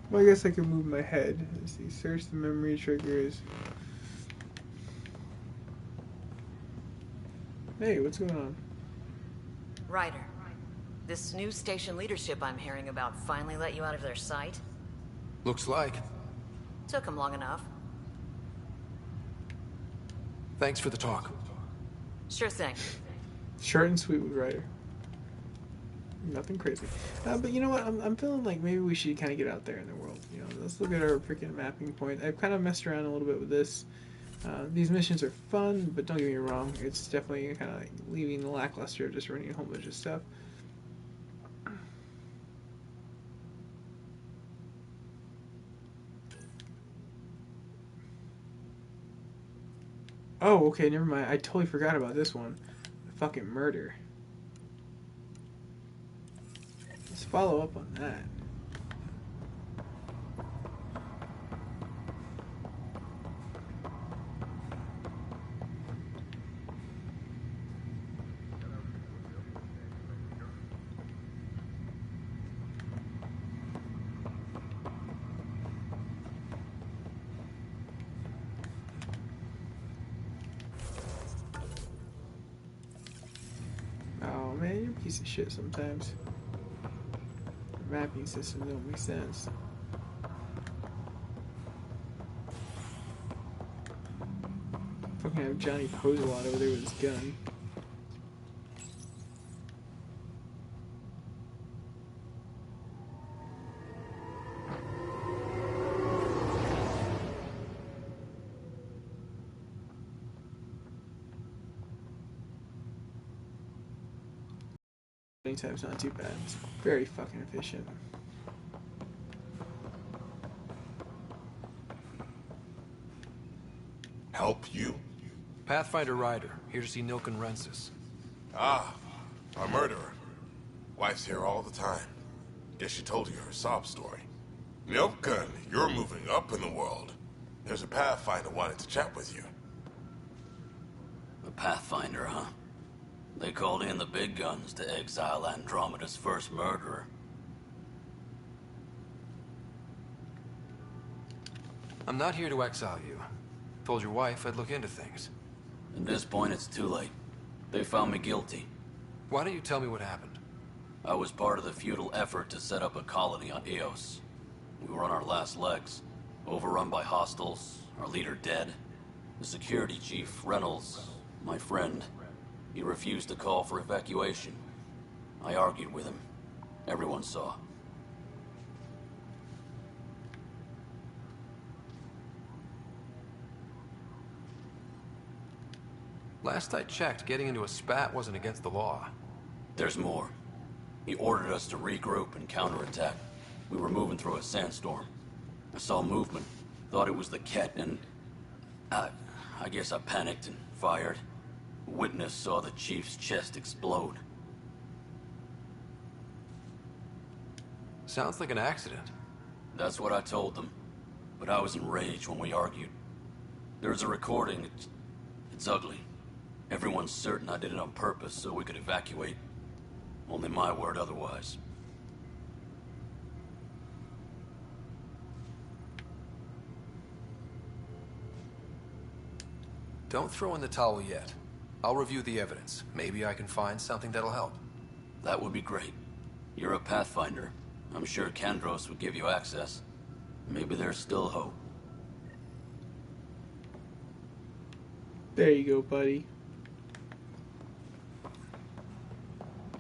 Well, I guess I can move my head. Let's see. Search the memory triggers. Hey, what's going on? Ryder, this new station leadership I'm hearing about finally let you out of their sight? Looks like. Took them long enough. Thanks for the talk. Sure thing. Short and sweet with Ryder. Nothing crazy. But you know what? I'm feeling like maybe we should kind of get out there in the world. You know, let's look at our freaking mapping point. I've kind of messed around a little bit with this. These missions are fun, but don't get me wrong. It's definitely kind of like leaving the lackluster of just running a whole bunch of stuff. Oh, okay, never mind. I totally forgot about this one. Fucking murder. Let's follow up on that. Oh man, you're a piece of shit sometimes. Mapping systems don't make sense. Fucking have Johnny pose a lot over there with his gun. Time's not too bad. It's very fucking efficient. Help you? Pathfinder Ryder, here to see Nilken Rensis. Ah, a murderer. Wife's here all the time. Guess she told you her sob story. Nilken, you're moving up in the world. There's a Pathfinder wanting to chat with you. A Pathfinder, huh? They called in the big guns to exile Andromeda's first murderer. I'm not here to exile you. Told your wife I'd look into things. At this point, it's too late. They found me guilty. Why don't you tell me what happened? I was part of the futile effort to set up a colony on Eos. We were on our last legs, overrun by hostiles, our leader dead. The security chief, Reynolds, my friend, he refused to call for evacuation. I argued with him. Everyone saw. Last I checked, getting into a spat wasn't against the law. There's more. He ordered us to regroup and counterattack. We were moving through a sandstorm. I saw movement, thought it was the Ket, and I guess I panicked and fired. Witness saw the chief's chest explode. Sounds like an accident. That's what I told them. But I was enraged when we argued. There's a recording. It's ugly. Everyone's certain I did it on purpose so we could evacuate. Only my word otherwise. Don't throw in the towel yet. I'll review the evidence. Maybe I can find something that'll help. That would be great. You're a Pathfinder. I'm sure Kandros would give you access. Maybe there's still hope. There you go, buddy.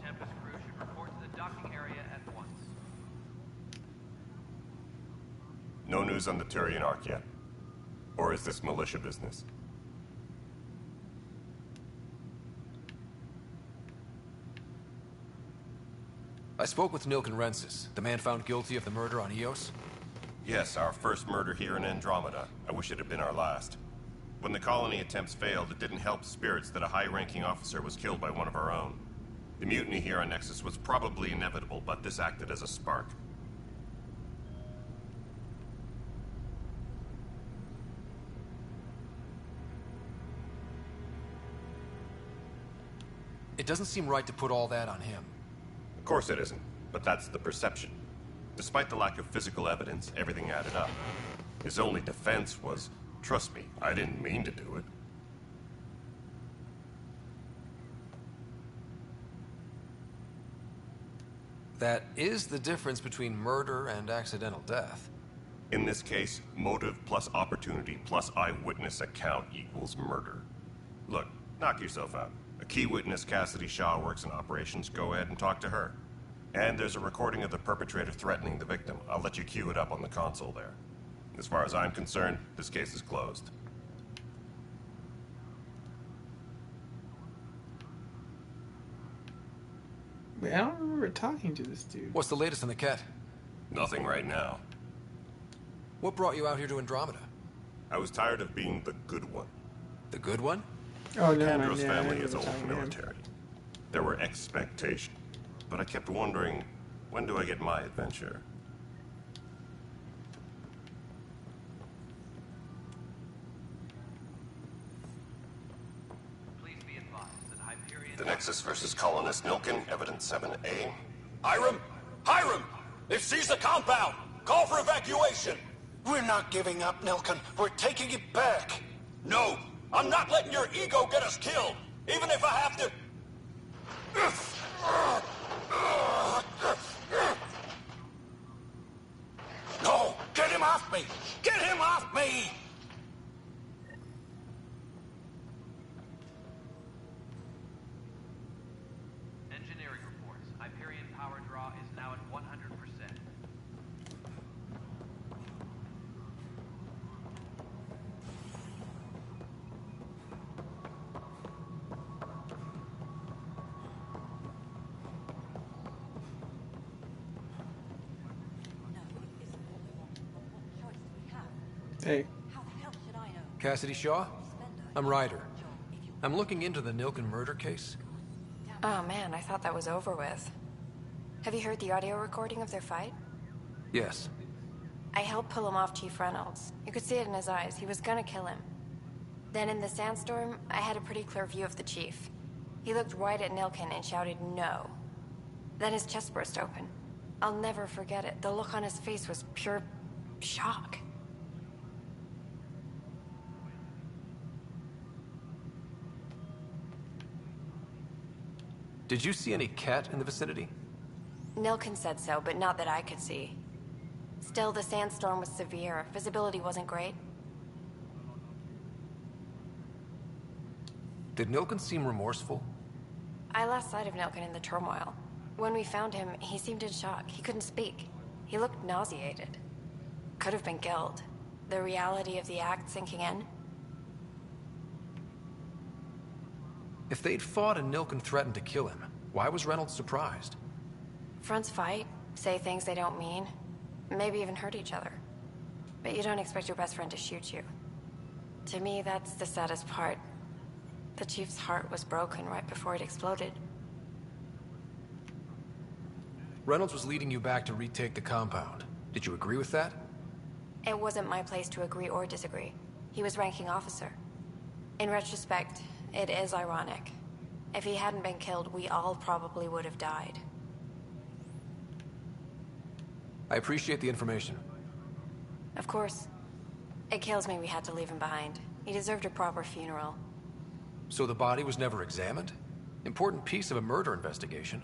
Tempest crew should report to the docking area at once. No news on the Turian Ark yet? Or is this militia business? I spoke with Nilken Rensis, the man found guilty of the murder on Eos. Yes, our first murder here in Andromeda. I wish it had been our last. When the colony attempts failed, it didn't help spirits that a high-ranking officer was killed by one of our own. The mutiny here on Nexus was probably inevitable, but this acted as a spark. It doesn't seem right to put all that on him. Of course it isn't, but that's the perception. Despite the lack of physical evidence, everything added up. His only defense was, trust me, I didn't mean to do it. That is the difference between murder and accidental death. In this case, motive plus opportunity plus eyewitness account equals murder. Look, knock yourself out. A key witness, Cassidy Shaw, works in operations. Go ahead and talk to her. And there's a recording of the perpetrator threatening the victim. I'll let you cue it up on the console there. As far as I'm concerned, this case is closed. Wait, I don't remember talking to this dude. What's the latest on the cat? Nothing right now. What brought you out here to Andromeda? I was tired of being the good one. The good one? Oh, no, Kandros' yeah, family is old military. There were expectations, but I kept wondering, when do I get my adventure? Please be advised that Hyperion... The Nexus versus Colonist Nilken, Evidence 7A. Hiram! Hiram! They've seized the compound! Call for evacuation! We're not giving up, Nilken. We're taking it back. No! I'm not letting your ego get us killed! Even if I have to... No! Get him off me! Get him off me! Engineering reports. Hyperion power draw is now at 100%. Hey. Cassidy Shaw? I'm Ryder. I'm looking into the Nilken murder case. Oh man, I thought that was over with. Have you heard the audio recording of their fight? Yes. I helped pull him off Chief Reynolds. You could see it in his eyes. He was gonna kill him. Then in the sandstorm, I had a pretty clear view of the Chief. He looked right at Nilken and shouted no. Then his chest burst open. I'll never forget it. The look on his face was pure shock. Did you see any cat in the vicinity? Nilken said so, but not that I could see. Still, the sandstorm was severe. Visibility wasn't great. Did Nilken seem remorseful? I lost sight of Nilken in the turmoil. When we found him, he seemed in shock. He couldn't speak. He looked nauseated. Could have been guilt. The reality of the act sinking in. If they'd fought and Nilken threatened to kill him, why was Reynolds surprised? Fronts fight, say things they don't mean, maybe even hurt each other. But you don't expect your best friend to shoot you. To me, that's the saddest part. The Chief's heart was broken right before it exploded. Reynolds was leading you back to retake the compound. Did you agree with that? It wasn't my place to agree or disagree. He was ranking officer. In retrospect, it is ironic. If he hadn't been killed, we all probably would have died. I appreciate the information. Of course. It kills me we had to leave him behind. He deserved a proper funeral. So the body was never examined? Important piece of a murder investigation.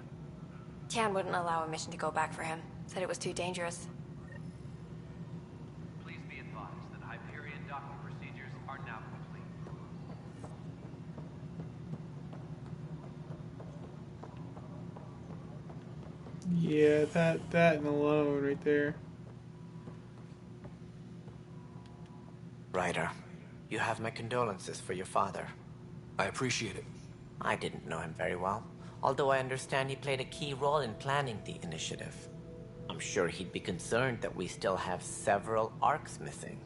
Tian wouldn't allow a mission to go back for him. Said it was too dangerous. Please be advised that Hyperion docking procedures are now complete. Yeah, that and alone right there. Ryder, you have my condolences for your father. I appreciate it. I didn't know him very well, although I understand he played a key role in planning the initiative. I'm sure he'd be concerned that we still have several arcs missing.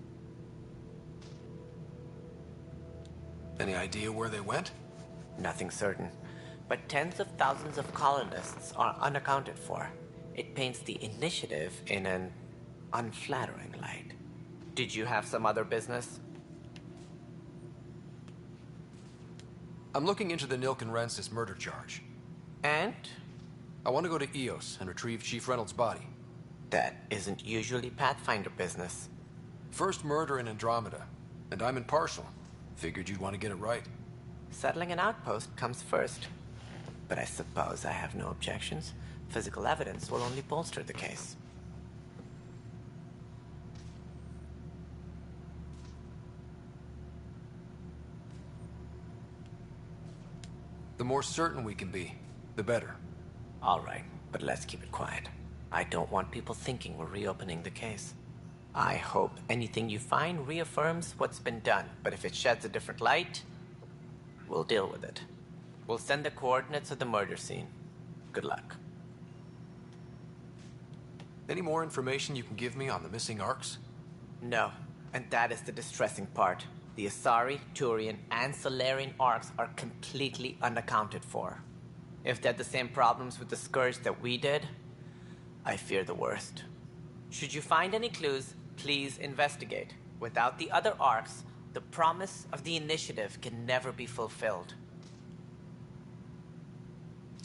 Any idea where they went? Nothing certain, but tens of thousands of colonists are unaccounted for. It paints the initiative in an unflattering light. Did you have some other business? I'm looking into the Nilken Rensis murder charge. And? I want to go to EOS and retrieve Chief Reynolds' body. That isn't usually Pathfinder business. First murder in Andromeda, and I'm impartial. Figured you'd want to get it right. Settling an outpost comes first. But I suppose I have no objections. Physical evidence will only bolster the case. The more certain we can be, the better. All right, but let's keep it quiet. I don't want people thinking we're reopening the case. I hope anything you find reaffirms what's been done, but if it sheds a different light, we'll deal with it. We'll send the coordinates of the murder scene. Good luck. Any more information you can give me on the missing arcs? No, and that is the distressing part. The Asari, Turian, and Solarian arcs are completely unaccounted for. If they had the same problems with the Scourge that we did, I fear the worst. Should you find any clues, please investigate. Without the other arcs, the promise of the initiative can never be fulfilled.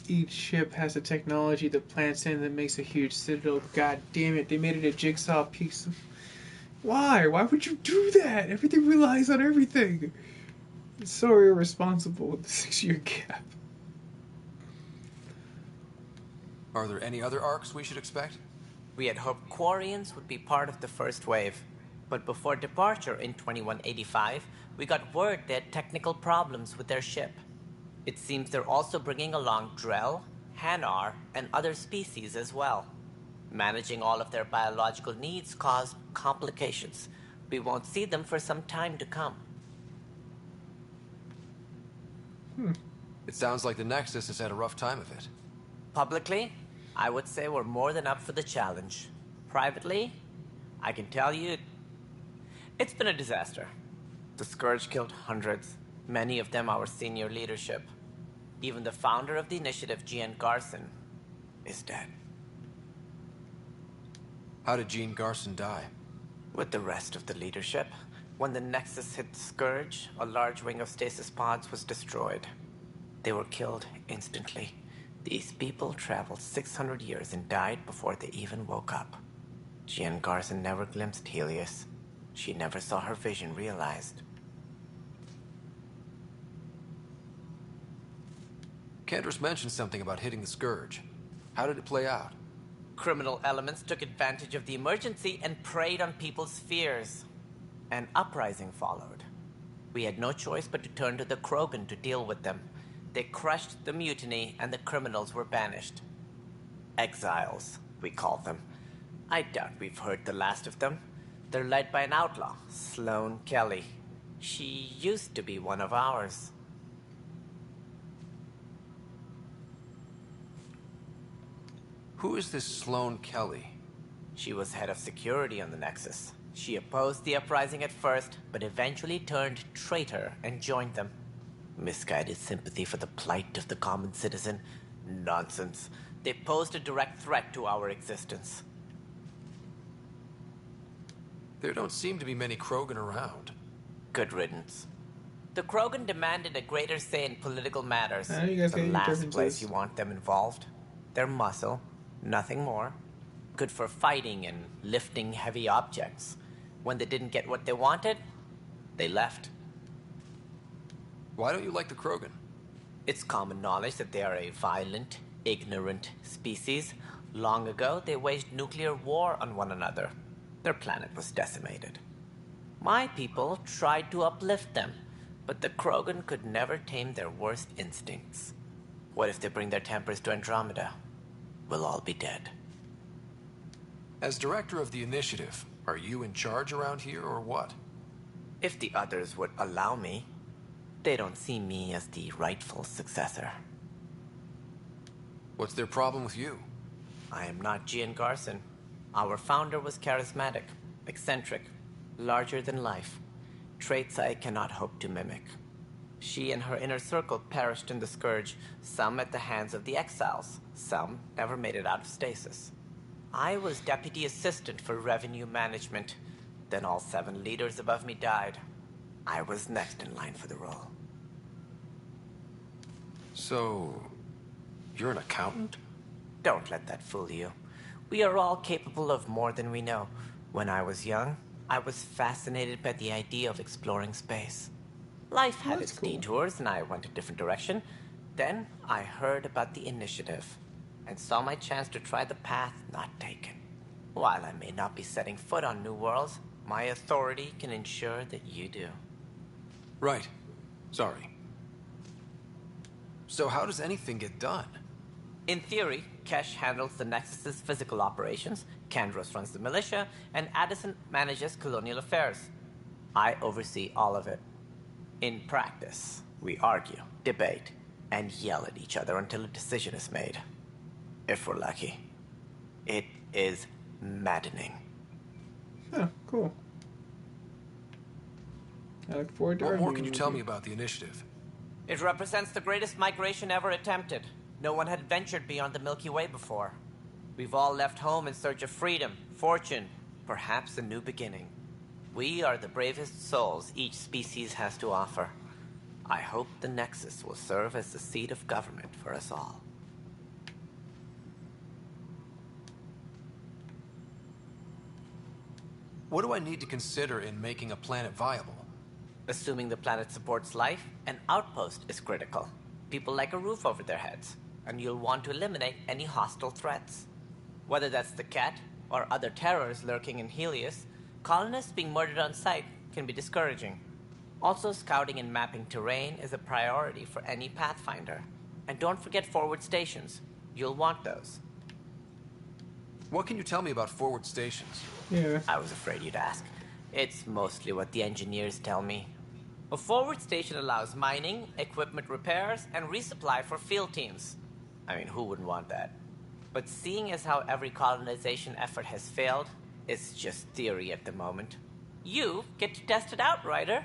Each ship has a technology that plants in that makes a huge citadel. God damn it, they made it a jigsaw piece. Why? Why would you do that? Everything relies on everything. It's so irresponsible with the 6-year gap. Are there any other arcs we should expect? We had hoped Quarians would be part of the first wave. But before departure in 2185, we got word they had technical problems with their ship. It seems they're also bringing along Drell, Hanar, and other species as well. Managing all of their biological needs caused complications. We won't see them for some time to come. It sounds like the Nexus has had a rough time of it. Publicly, I would say we're more than up for the challenge. Privately, I can tell you, it's been a disaster. The Scourge killed hundreds, many of them our senior leadership. Even the founder of the initiative, Gian Garson, is dead. How did Jean Garson die? With the rest of the leadership. When the Nexus hit the Scourge, a large wing of stasis pods was destroyed. They were killed instantly. These people traveled 600 years and died before they even woke up. Jean Garson never glimpsed Helios. She never saw her vision realized. Cantor's mentioned something about hitting the Scourge. How did it play out? Criminal elements took advantage of the emergency and preyed on people's fears. An uprising followed. We had no choice but to turn to the Krogan to deal with them. They crushed the mutiny and the criminals were banished. Exiles, we call them. I doubt we've heard the last of them. They're led by an outlaw, Sloane Kelly. She used to be one of ours. Who is this Sloane Kelly? She was head of security on the Nexus. She opposed the uprising at first, but eventually turned traitor and joined them. Misguided sympathy for the plight of the common citizen? Nonsense. They posed a direct threat to our existence. There don't seem to be many Krogan around. Good riddance. The Krogan demanded a greater say in political matters. You guys The last place you want them involved. Their muscle, nothing more. Good for fighting and lifting heavy objects. When they didn't get what they wanted, they left. Why don't you like the Krogan? It's common knowledge that they are a violent, ignorant species. Long ago, they waged nuclear war on one another. Their planet was decimated. My people tried to uplift them, but the Krogan could never tame their worst instincts. What if they bring their tempers to Andromeda? We'll all be dead. As director of the initiative, are you in charge around here or what? If the others would allow me, they don't see me as the rightful successor. What's their problem with you? I am not Gian Garson. Our founder was charismatic, eccentric, larger than life. Traits I cannot hope to mimic. She and her inner circle perished in the Scourge, some at the hands of the Exiles, some never made it out of stasis. I was deputy assistant for revenue management. Then all 7 leaders above me died. I was next in line for the role. So, you're an accountant? Don't let that fool you. We are all capable of more than we know. When I was young, I was fascinated by the idea of exploring space. Life had its detours, and I went a different direction. Then I heard about the initiative, and saw my chance to try the path not taken. While I may not be setting foot on new worlds, my authority can ensure that you do. Right. Sorry. So how does anything get done? In theory, Kesh handles the Nexus's physical operations, Kandros runs the militia, and Addison manages colonial affairs. I oversee all of it. In practice, we argue, debate, and yell at each other until a decision is made. If we're lucky. It is maddening. Oh, cool. I look forward to What more arguing can you with tell me about the initiative? It represents the greatest migration ever attempted. No one had ventured beyond the Milky Way before. We've all left home in search of freedom, fortune, perhaps a new beginning. We are the bravest souls each species has to offer. I hope the Nexus will serve as the seat of government for us all. What do I need to consider in making a planet viable? Assuming the planet supports life, an outpost is critical. People like a roof over their heads, and you'll want to eliminate any hostile threats. Whether that's the cat or other terrors lurking in Helios, colonists being murdered on sight can be discouraging. Also, scouting and mapping terrain is a priority for any Pathfinder. And don't forget forward stations. You'll want those. What can you tell me about forward stations? Yeah. I was afraid you'd ask. It's mostly what the engineers tell me. A forward station allows mining, equipment repairs, and resupply for field teams. I mean, who wouldn't want that? But seeing as how every colonization effort has failed, it's just theory at the moment. You get to test it out, Ryder.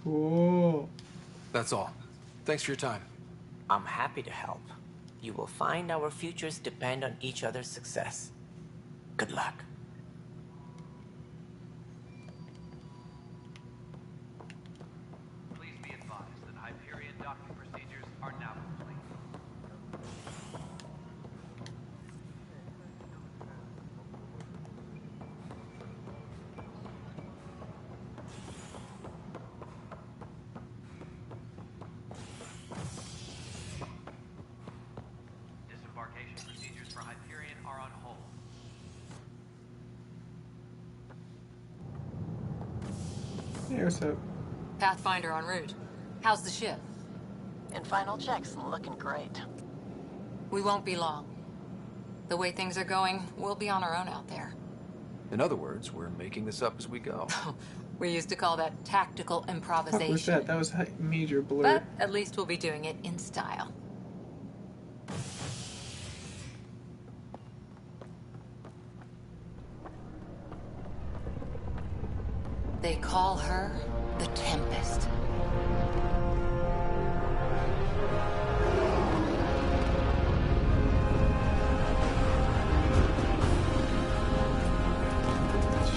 Cool. That's all. Thanks for your time. I'm happy to help. You will find our futures depend on each other's success. Good luck. Please be advised that Hyperion docking procedures are now complete. Disembarkation procedures for Hyperion are on hold. Hey, what's up? Pathfinder en route. How's the ship? In final checks, looking great. We won't be long. The way things are going, we'll be on our own out there. In other words, we're making this up as we go. We used to call that tactical What was improvisation. that? That was a major blur. But at least we'll be doing it in style. They call her the Tempest.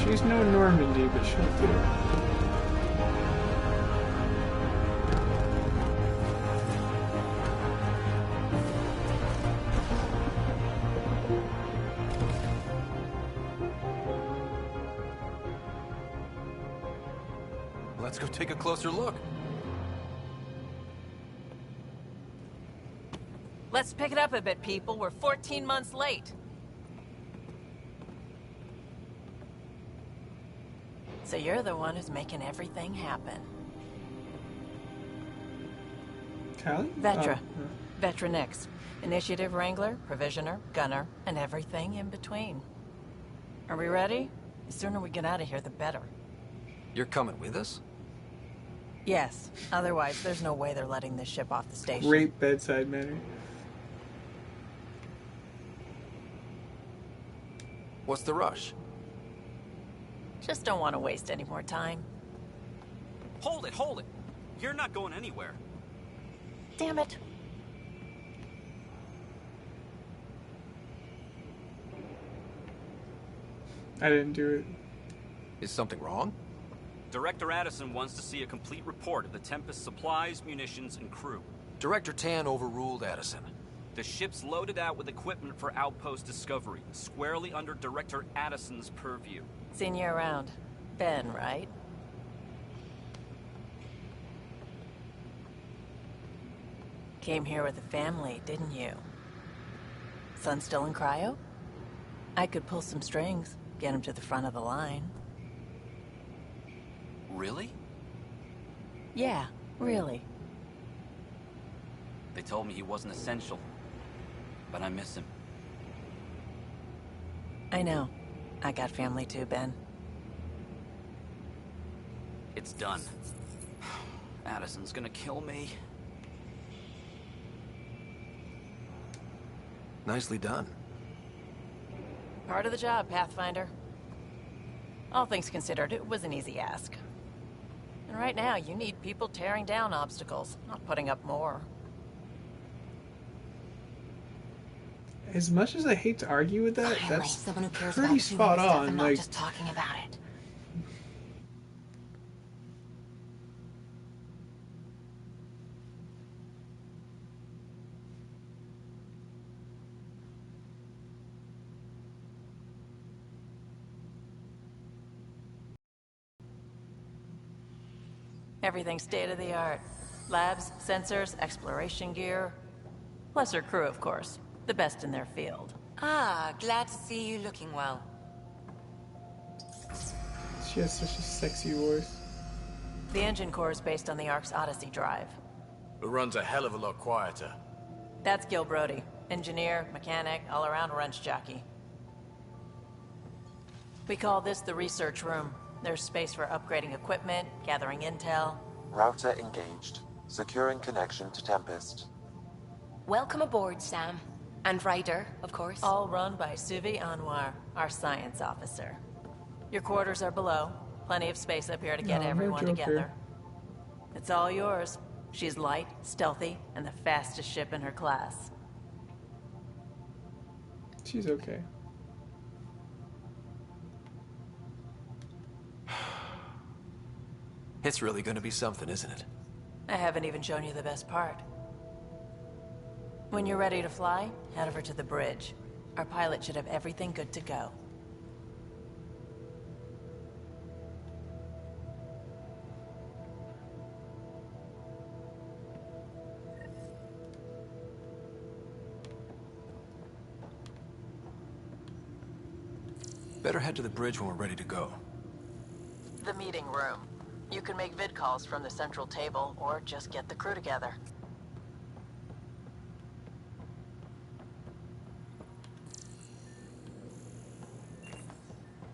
She's no Normandy, but she'll do it. let's go take a closer look. Let's pick it up a bit, people. We're 14 months late. So you're the one who's making everything happen. Callie? Vetra. Oh, no. Vetra Nix. Initiative Wrangler, Provisioner, Gunner, and everything in between. Are we ready? The sooner we get out of here, the better. You're coming with us? Yes. Otherwise, there's no way they're letting this ship off the station. Great bedside manner. What's the rush? Just don't want to waste any more time. Hold it, hold it. You're not going anywhere. Damn it. I didn't do it. Is something wrong? Director Addison wants to see a complete report of the Tempest's supplies, munitions, and crew. Director Tan overruled Addison. The ship's loaded out with equipment for outpost discovery, squarely under Director Addison's purview. Seen you around. Ben, right? Came here with a family, didn't you? Son still in cryo? I could pull some strings, get him to the front of the line. Really? Yeah, really. They told me he wasn't essential, but I miss him. I know. I got family too, Ben. It's done. Addison's gonna kill me. Nicely done. Part of the job, Pathfinder. All things considered, it was an easy ask. And right now, you need people tearing down obstacles, not putting up more. As much as I hate to argue with that, Finally, that's someone who cares pretty about spot doing stuff on. and not Like, just talking about it. Everything's state-of-the-art. Labs, sensors, exploration gear. Plus her crew, of course. The best in their field. Ah, glad to see you looking well. she has such a sexy voice. The engine core is based on the Ark's Odyssey drive. It runs a hell of a lot quieter. That's Gil Brody. Engineer, mechanic, all-around wrench jockey. We call this the research room. There's space for upgrading equipment, gathering intel. Router engaged. Securing connection to Tempest. Welcome aboard, Sam. And Ryder, of course. All run by Suvi Anwar, our science officer. Your quarters are below. Plenty of space up here to get No everyone joker. together. It's all yours. She's light, stealthy, and the fastest ship in her class. She's okay. It's really gonna be something, isn't it? I haven't even shown you the best part. When you're ready to fly, head over to the bridge. Our pilot should have everything good to go. Better head to the bridge when we're ready to go. The meeting room. You can make vid calls from the central table, or just get the crew together.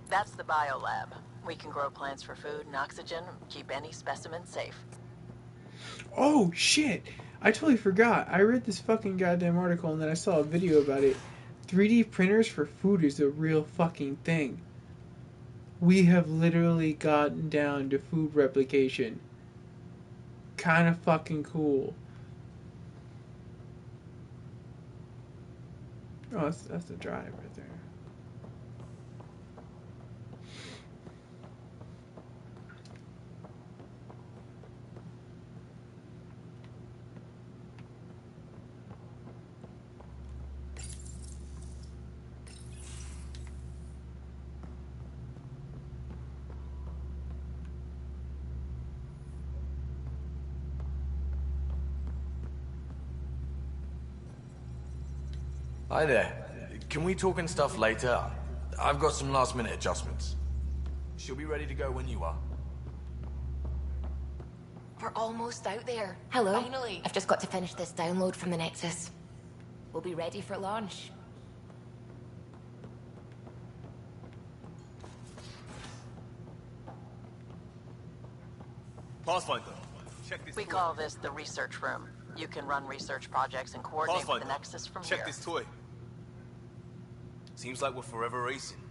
That's the biolab. We can grow plants for food and oxygen, keep any specimen safe. Oh, shit! I totally forgot. I read this fucking goddamn article and then I saw a video about it. 3D printers for food is a real fucking thing. We have literally gotten down to food replication. Kind of fucking cool. Oh, that's the drive right there. Hi there. Can we talk and stuff later? I've got some last-minute adjustments. She'll be ready to go when you are. We're almost out there. Hello. Finally. I've just got to finish this download from the Nexus. We'll be ready for launch. Pathfinder, check this. We call this the research room. You can run research projects and coordinate with the Nexus from check here. this toy. Seems like we're forever racing,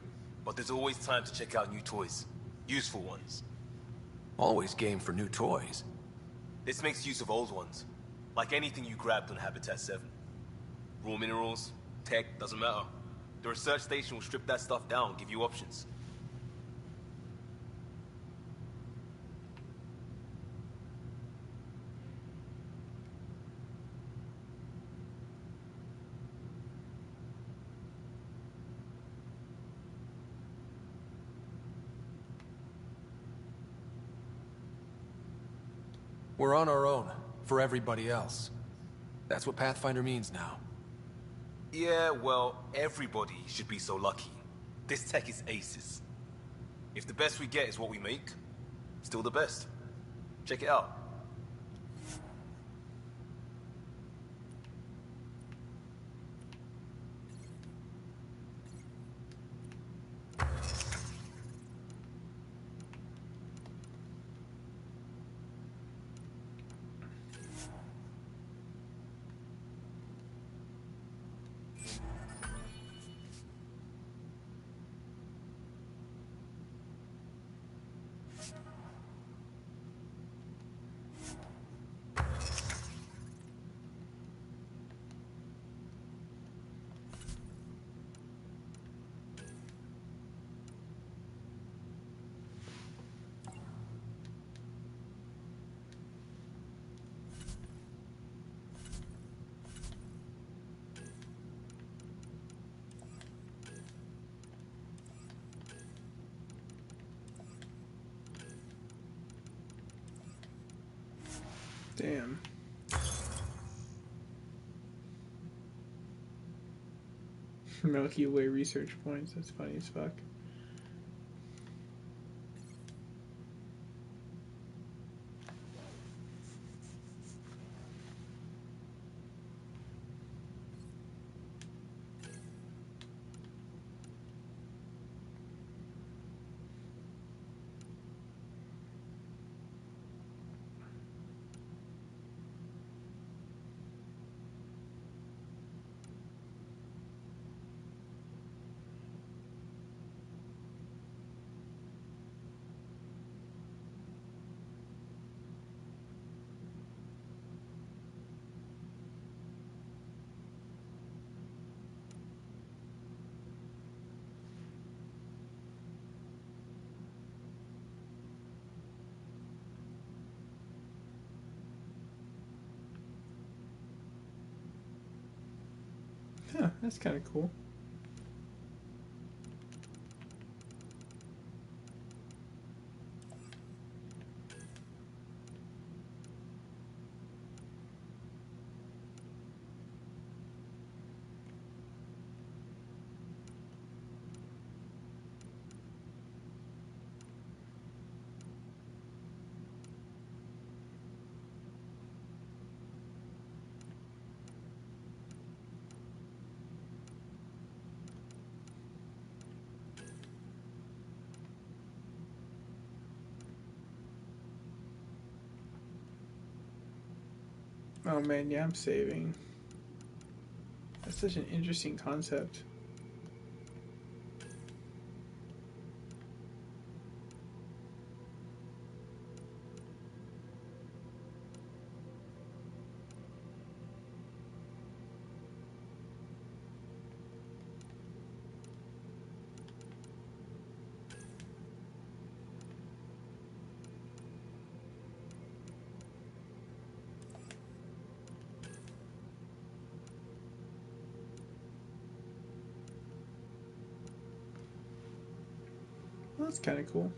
but there's always time to check out new toys. Useful ones. Always game for new toys. This makes use of old ones. Like anything you grabbed on Habitat 7. Raw minerals, tech, doesn't matter. The research station will strip that stuff down, give you options. We're on our own, for everybody else. That's what Pathfinder means now. Yeah, well, everybody should be so lucky. This tech is aces. If the best we get is what we make, still the best. Check it out. Damn. Milky Way research points. That's funny as fuck. Huh, that's kind of cool. Oh man, yeah, I'm saving. That's such an interesting concept. Well, that's kind of cool.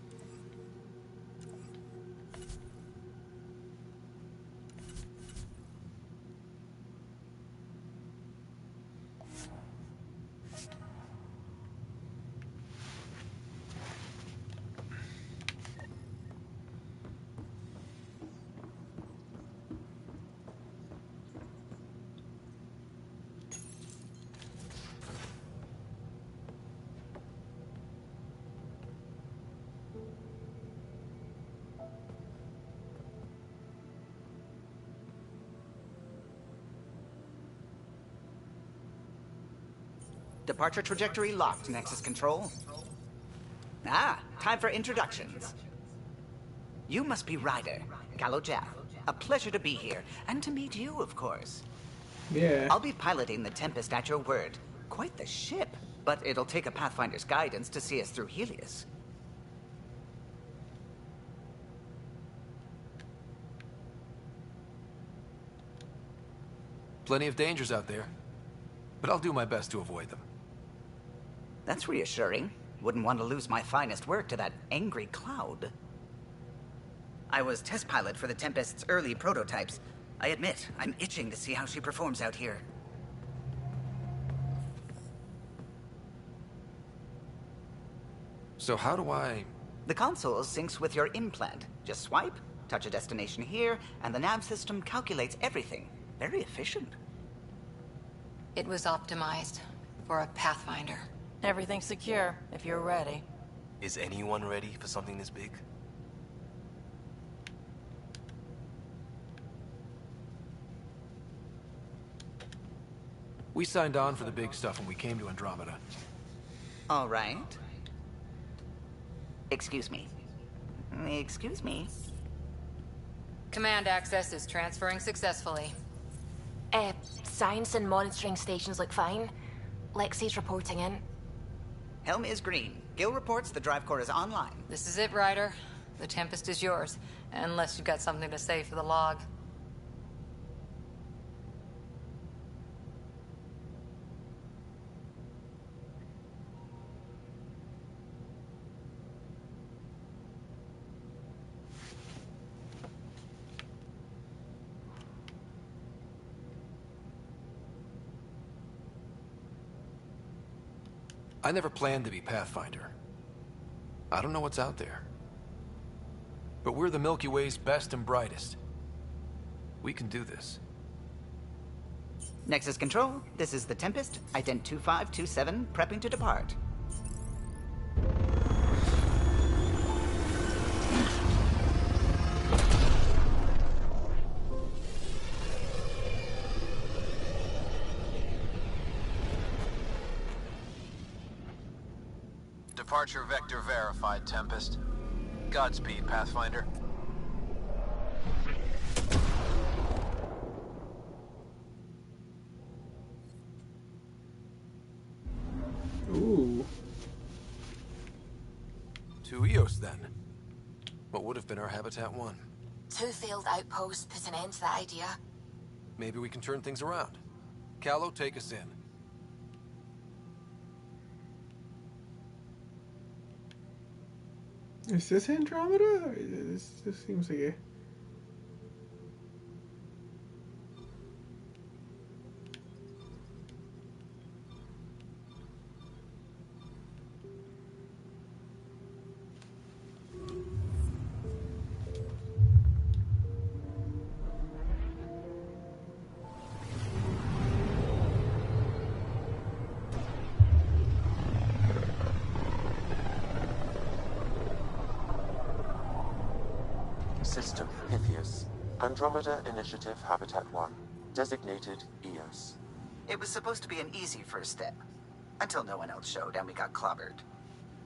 Departure trajectory locked, Nexus Control. Ah, time for introductions. You must be Ryder, Gallo Jaff. A pleasure to be here, and to meet you, of course. Yeah. I'll be piloting the Tempest at your word. Quite the ship, but it'll take a Pathfinder's guidance to see us through Helios. Plenty of dangers out there, but I'll do my best to avoid them. That's reassuring. Wouldn't want to lose my finest work to that angry cloud. I was test pilot for the Tempest's early prototypes. I admit, I'm itching to see how she performs out here. So how do I... The console syncs with your implant. Just swipe, touch a destination here, and the nav system calculates everything. Very efficient. It was optimized for a Pathfinder. Everything's secure, if you're ready. Is anyone ready for something this big? We signed on for the big stuff when we came to Andromeda. All right. Excuse me. Excuse me. Command access is transferring successfully. Science and monitoring stations look fine. Lexi's reporting in. Helm is green. Gil reports the drive core is online. This is it, Ryder. The Tempest is yours, unless you've got something to say for the log. I never planned to be Pathfinder. I don't know what's out there. But we're the Milky Way's best and brightest. We can do this. Nexus Control, this is the Tempest, ident 2527, prepping to depart. Departure vector verified, Tempest. Godspeed, Pathfinder. Ooh. 2 EOS, then. What would have been our Habitat 1? 2 failed outposts put an end to that idea. Maybe we can turn things around. Callow, take us in. Is this Andromeda? This seems like a... System Pythias. Andromeda Initiative Habitat 1. Designated EOS. It was supposed to be an easy first step. Until no one else showed and we got clobbered.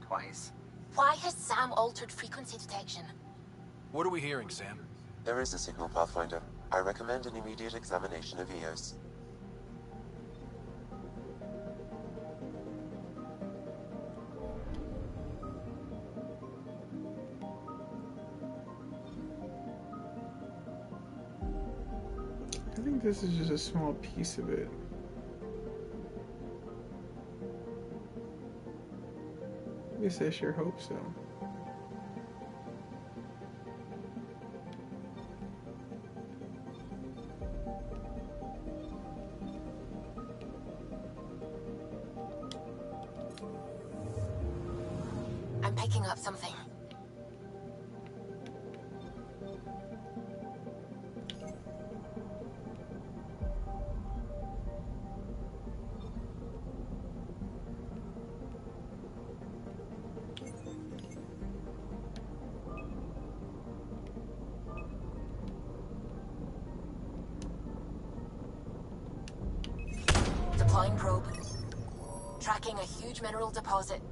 Twice. Why has Sam altered frequency detection? What are we hearing, Sam? There is a signal, Pathfinder. I recommend an immediate examination of EOS. I think this is just a small piece of it. At least I sure hope so. I'm picking up something. Deploying probe. Track Marking a huge mineral deposit.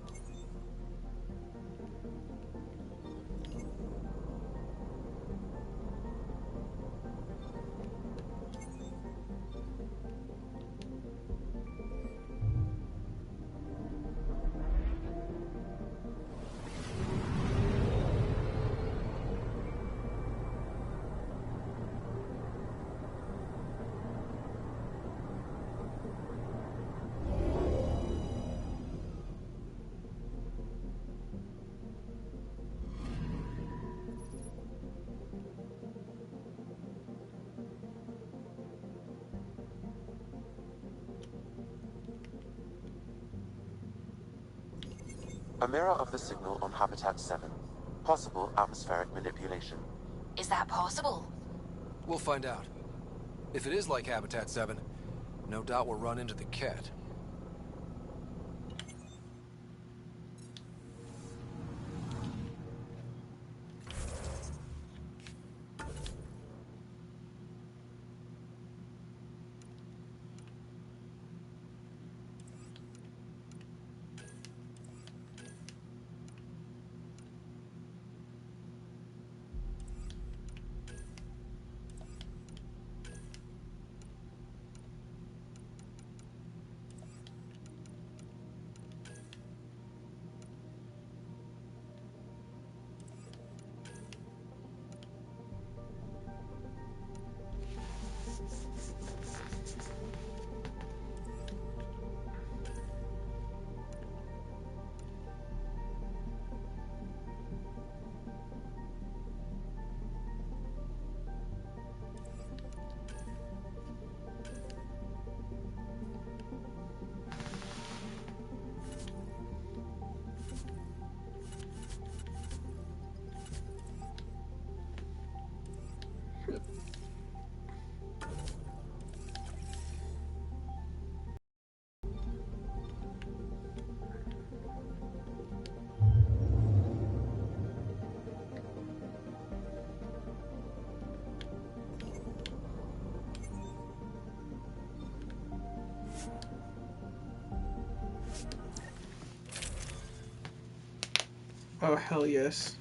A mirror of the signal on Habitat 7. Possible atmospheric manipulation. Is that possible? We'll find out. If it is like Habitat 7, no doubt we'll run into the cat. Oh, hell yes.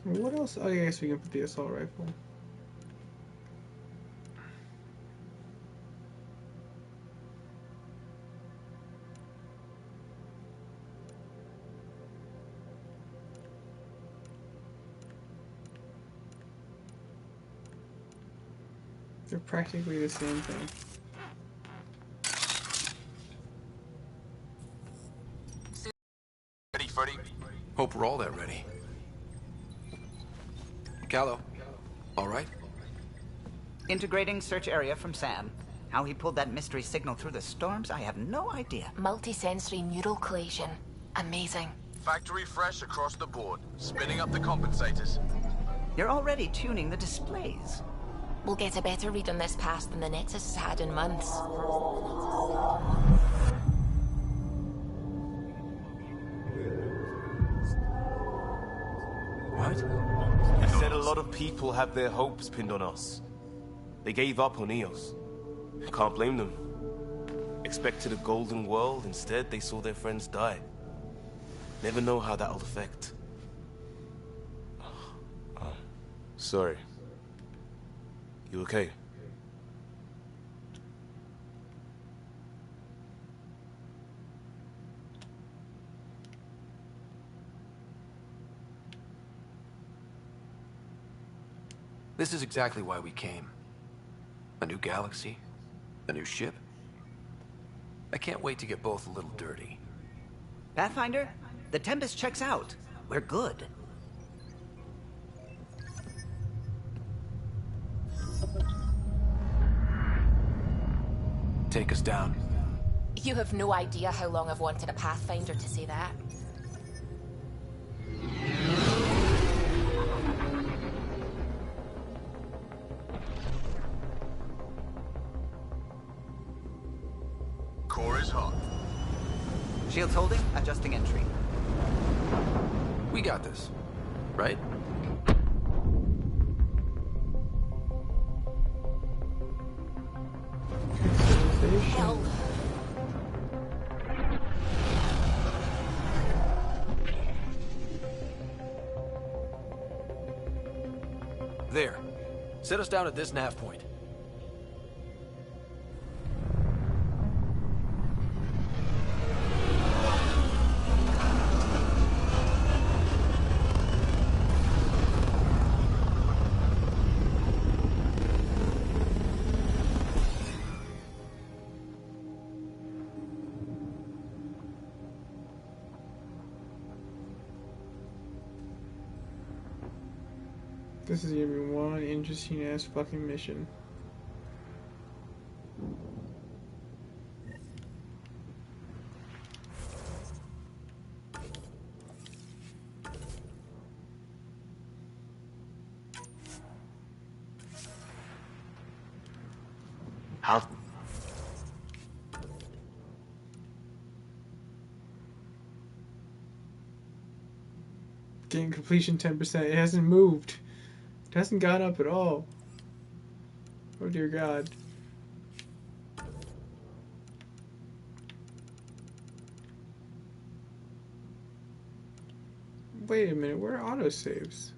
What else? Oh, yeah, I guess we can put the assault rifle. They're practically the same thing. Ready, Freddy? Hope we're all that ready. Callow, all right? Integrating search area from Sam. How he pulled that mystery signal through the storms, I have no idea. Multi-sensory neural collation. Amazing. Factory fresh across the board. Spinning up the compensators. You're already tuning the displays. We'll get a better read on this pass than the Nexus has had in months. What? You said a lot of people have their hopes pinned on us. They gave up on EOS. Can't blame them. Expected a golden world, instead they saw their friends die. Never know how that'll affect. Sorry. You okay? This is exactly why we came. A new galaxy, a new ship. I can't wait to get both a little dirty. Pathfinder, the Tempest checks out. We're good. Take us down. You have no idea how long I've wanted a Pathfinder to say that. Core is hot. Shields holding, adjusting entry. We got this, right? Hell. There. Set us down at this nav point. This is gonna be one interesting ass fucking mission. How? Getting completion 10%. It hasn't moved. It hasn't gone up at all. Oh dear God. Wait a minute, where are autosaves?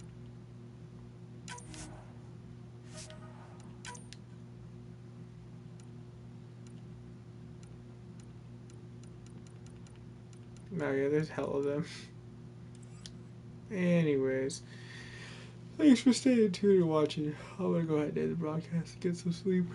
Oh yeah, there's hell of them. Anyways, thanks for staying tuned and watching. I'm gonna go ahead and end the broadcast and get some sleep.